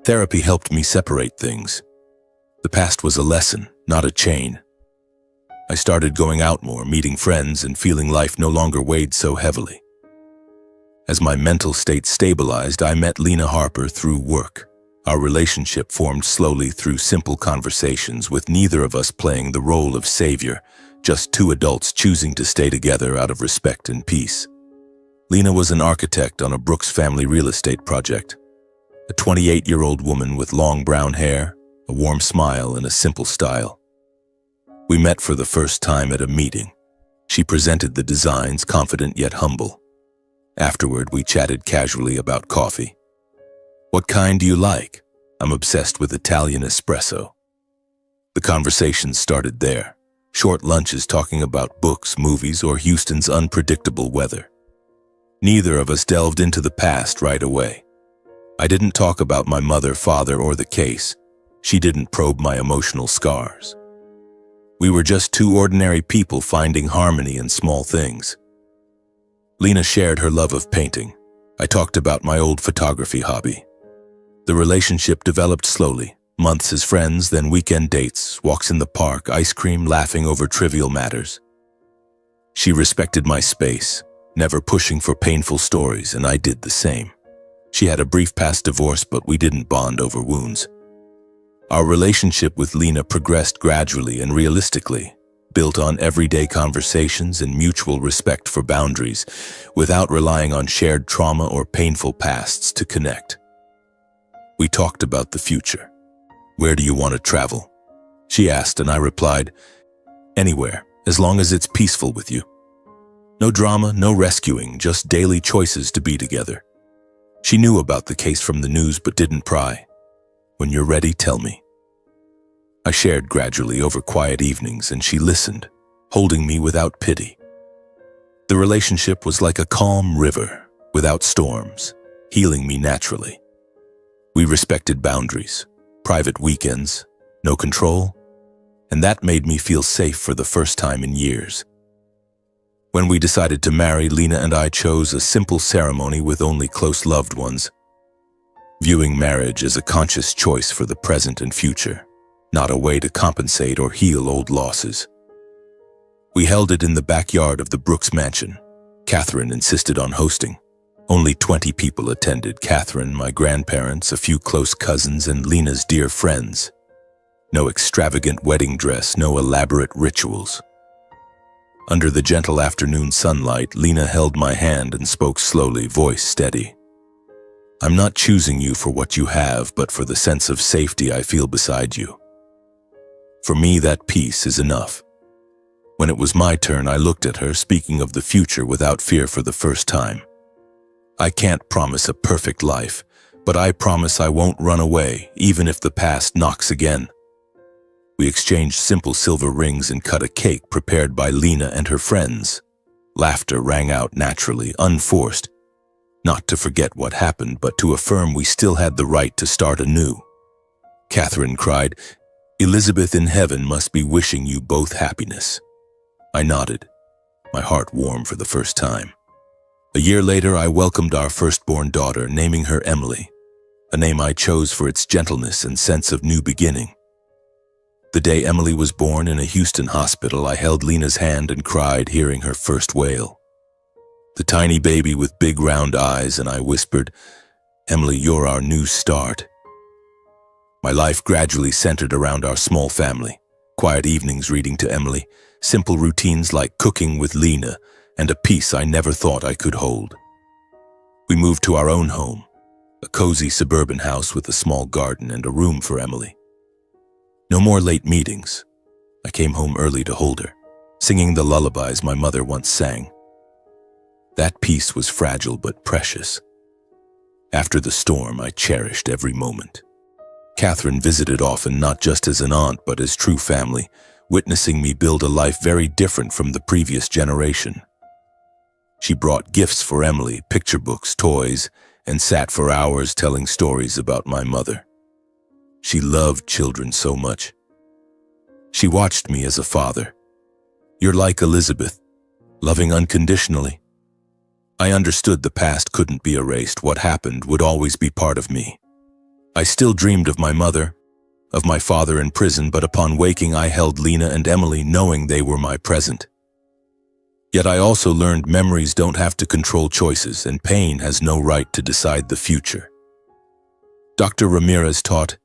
Therapy helped me separate things. The past was a lesson, not a chain. I started going out more, meeting friends, and feeling life no longer weighed so heavily. As my mental state stabilized, I met Lena Harper through work. Our relationship formed slowly through simple conversations, with neither of us playing the role of savior, just two adults choosing to stay together out of respect and peace. Lena was an architect on a Brooks family real estate project. A 28-year-old woman with long brown hair, a warm smile, and a simple style. We met for the first time at a meeting. She presented the designs, confident yet humble. Afterward, we chatted casually about coffee. "What kind do you like?" "I'm obsessed with Italian espresso." The conversation started there, short lunches talking about books, movies, or Houston's unpredictable weather. Neither of us delved into the past right away. I didn't talk about my mother, father, or the case. She didn't probe my emotional scars. We were just two ordinary people finding harmony in small things. Lena shared her love of painting. I talked about my old photography hobby. The relationship developed slowly, months as friends, then weekend dates, walks in the park, ice cream, laughing over trivial matters. She respected my space, never pushing for painful stories, and I did the same. She had a brief past divorce, but we didn't bond over wounds. Our relationship with Lena progressed gradually and realistically, built on everyday conversations and mutual respect for boundaries, without relying on shared trauma or painful pasts to connect. We talked about the future. "Where do you want to travel?" she asked, and I replied, "Anywhere, as long as it's peaceful with you." No drama, no rescuing, just daily choices to be together. She knew about the case from the news but didn't pry. "When you're ready, tell me." I shared gradually over quiet evenings, and she listened, holding me without pity. The relationship was like a calm river, without storms, healing me naturally. We respected boundaries, private weekends, no control, and that made me feel safe for the first time in years. When we decided to marry, Lena and I chose a simple ceremony with only close loved ones, viewing marriage as a conscious choice for the present and future, not a way to compensate or heal old losses. We held it in the backyard of the Brooks mansion. Catherine insisted on hosting. Only 20 people attended: Catherine, my grandparents, a few close cousins, and Lena's dear friends. No extravagant wedding dress, no elaborate rituals. Under the gentle afternoon sunlight, Lena held my hand and spoke slowly, voice steady. "I'm not choosing you for what you have, but for the sense of safety I feel beside you. For me, that peace is enough." When it was my turn, I looked at her, speaking of the future without fear for the first time. "I can't promise a perfect life, but I promise I won't run away, even if the past knocks again." We exchanged simple silver rings and cut a cake prepared by Lena and her friends. Laughter rang out naturally, unforced. not to forget what happened, but to affirm we still had the right to start anew. Catherine cried, "Elizabeth in heaven must be wishing you both happiness." I nodded, my heart warm for the first time. A year later, I welcomed our firstborn daughter, naming her Emily, a name I chose for its gentleness and sense of new beginning. The day Emily was born in a Houston hospital, I held Lena's hand and cried, hearing her first wail. The tiny baby with big round eyes, and I whispered, "Emily, you're our new start." My life gradually centered around our small family, quiet evenings reading to Emily, simple routines like cooking with Lena, and a peace I never thought I could hold. We moved to our own home, a cozy suburban house with a small garden and a room for Emily. No more late meetings. I came home early to hold her, singing the lullabies my mother once sang. That peace was fragile but precious. After the storm, I cherished every moment. Catherine visited often, not just as an aunt, but as true family, witnessing me build a life very different from the previous generation. She brought gifts for Emily, picture books, toys, and sat for hours telling stories about my mother. She loved children so much. She watched me as a father. "You're like Elizabeth, loving unconditionally." I understood the past couldn't be erased. What happened would always be part of me. I still dreamed of my mother, of my father in prison, but upon waking I held Lena and Emily, knowing they were my present. Yet I also learned memories don't have to control choices, and pain has no right to decide the future. Dr. Ramirez taught,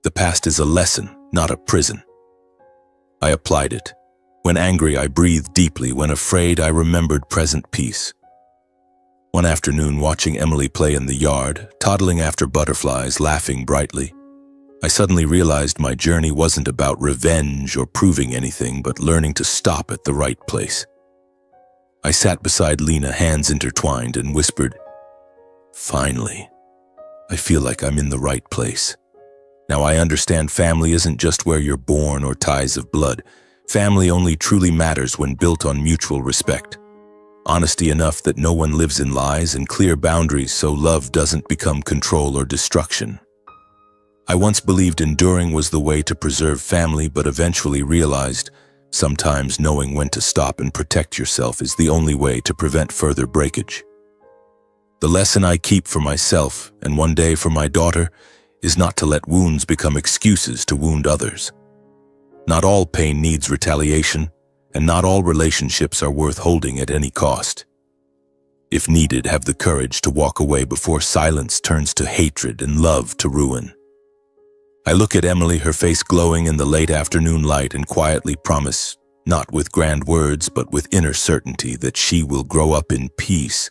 "The past is a lesson, not a prison." I applied it. When angry, I breathed deeply. When afraid, I remembered present peace. One afternoon, watching Emily play in the yard, toddling after butterflies, laughing brightly, I suddenly realized my journey wasn't about revenge or proving anything, but learning to stop at the right place. I sat beside Lena, hands intertwined, and whispered, "Finally, I feel like I'm in the right place. Now I understand family isn't just where you're born or ties of blood. Family only truly matters when built on mutual respect. Honesty enough that no one lives in lies, and clear boundaries so love doesn't become control or destruction." I once believed enduring was the way to preserve family, but eventually realized sometimes knowing when to stop and protect yourself is the only way to prevent further breakage. The lesson I keep for myself, and one day for my daughter, is not to let wounds become excuses to wound others. Not all pain needs retaliation, and not all relationships are worth holding at any cost. If needed, have the courage to walk away before silence turns to hatred and love to ruin. I look at Emily, her face glowing in the late afternoon light, and quietly promise, not with grand words, but with inner certainty, that she will grow up in peace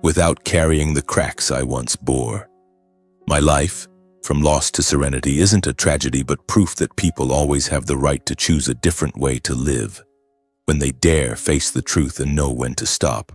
without carrying the cracks I once bore. My life, from loss to serenity, isn't a tragedy, but proof that people always have the right to choose a different way to live, when they dare face the truth and know when to stop.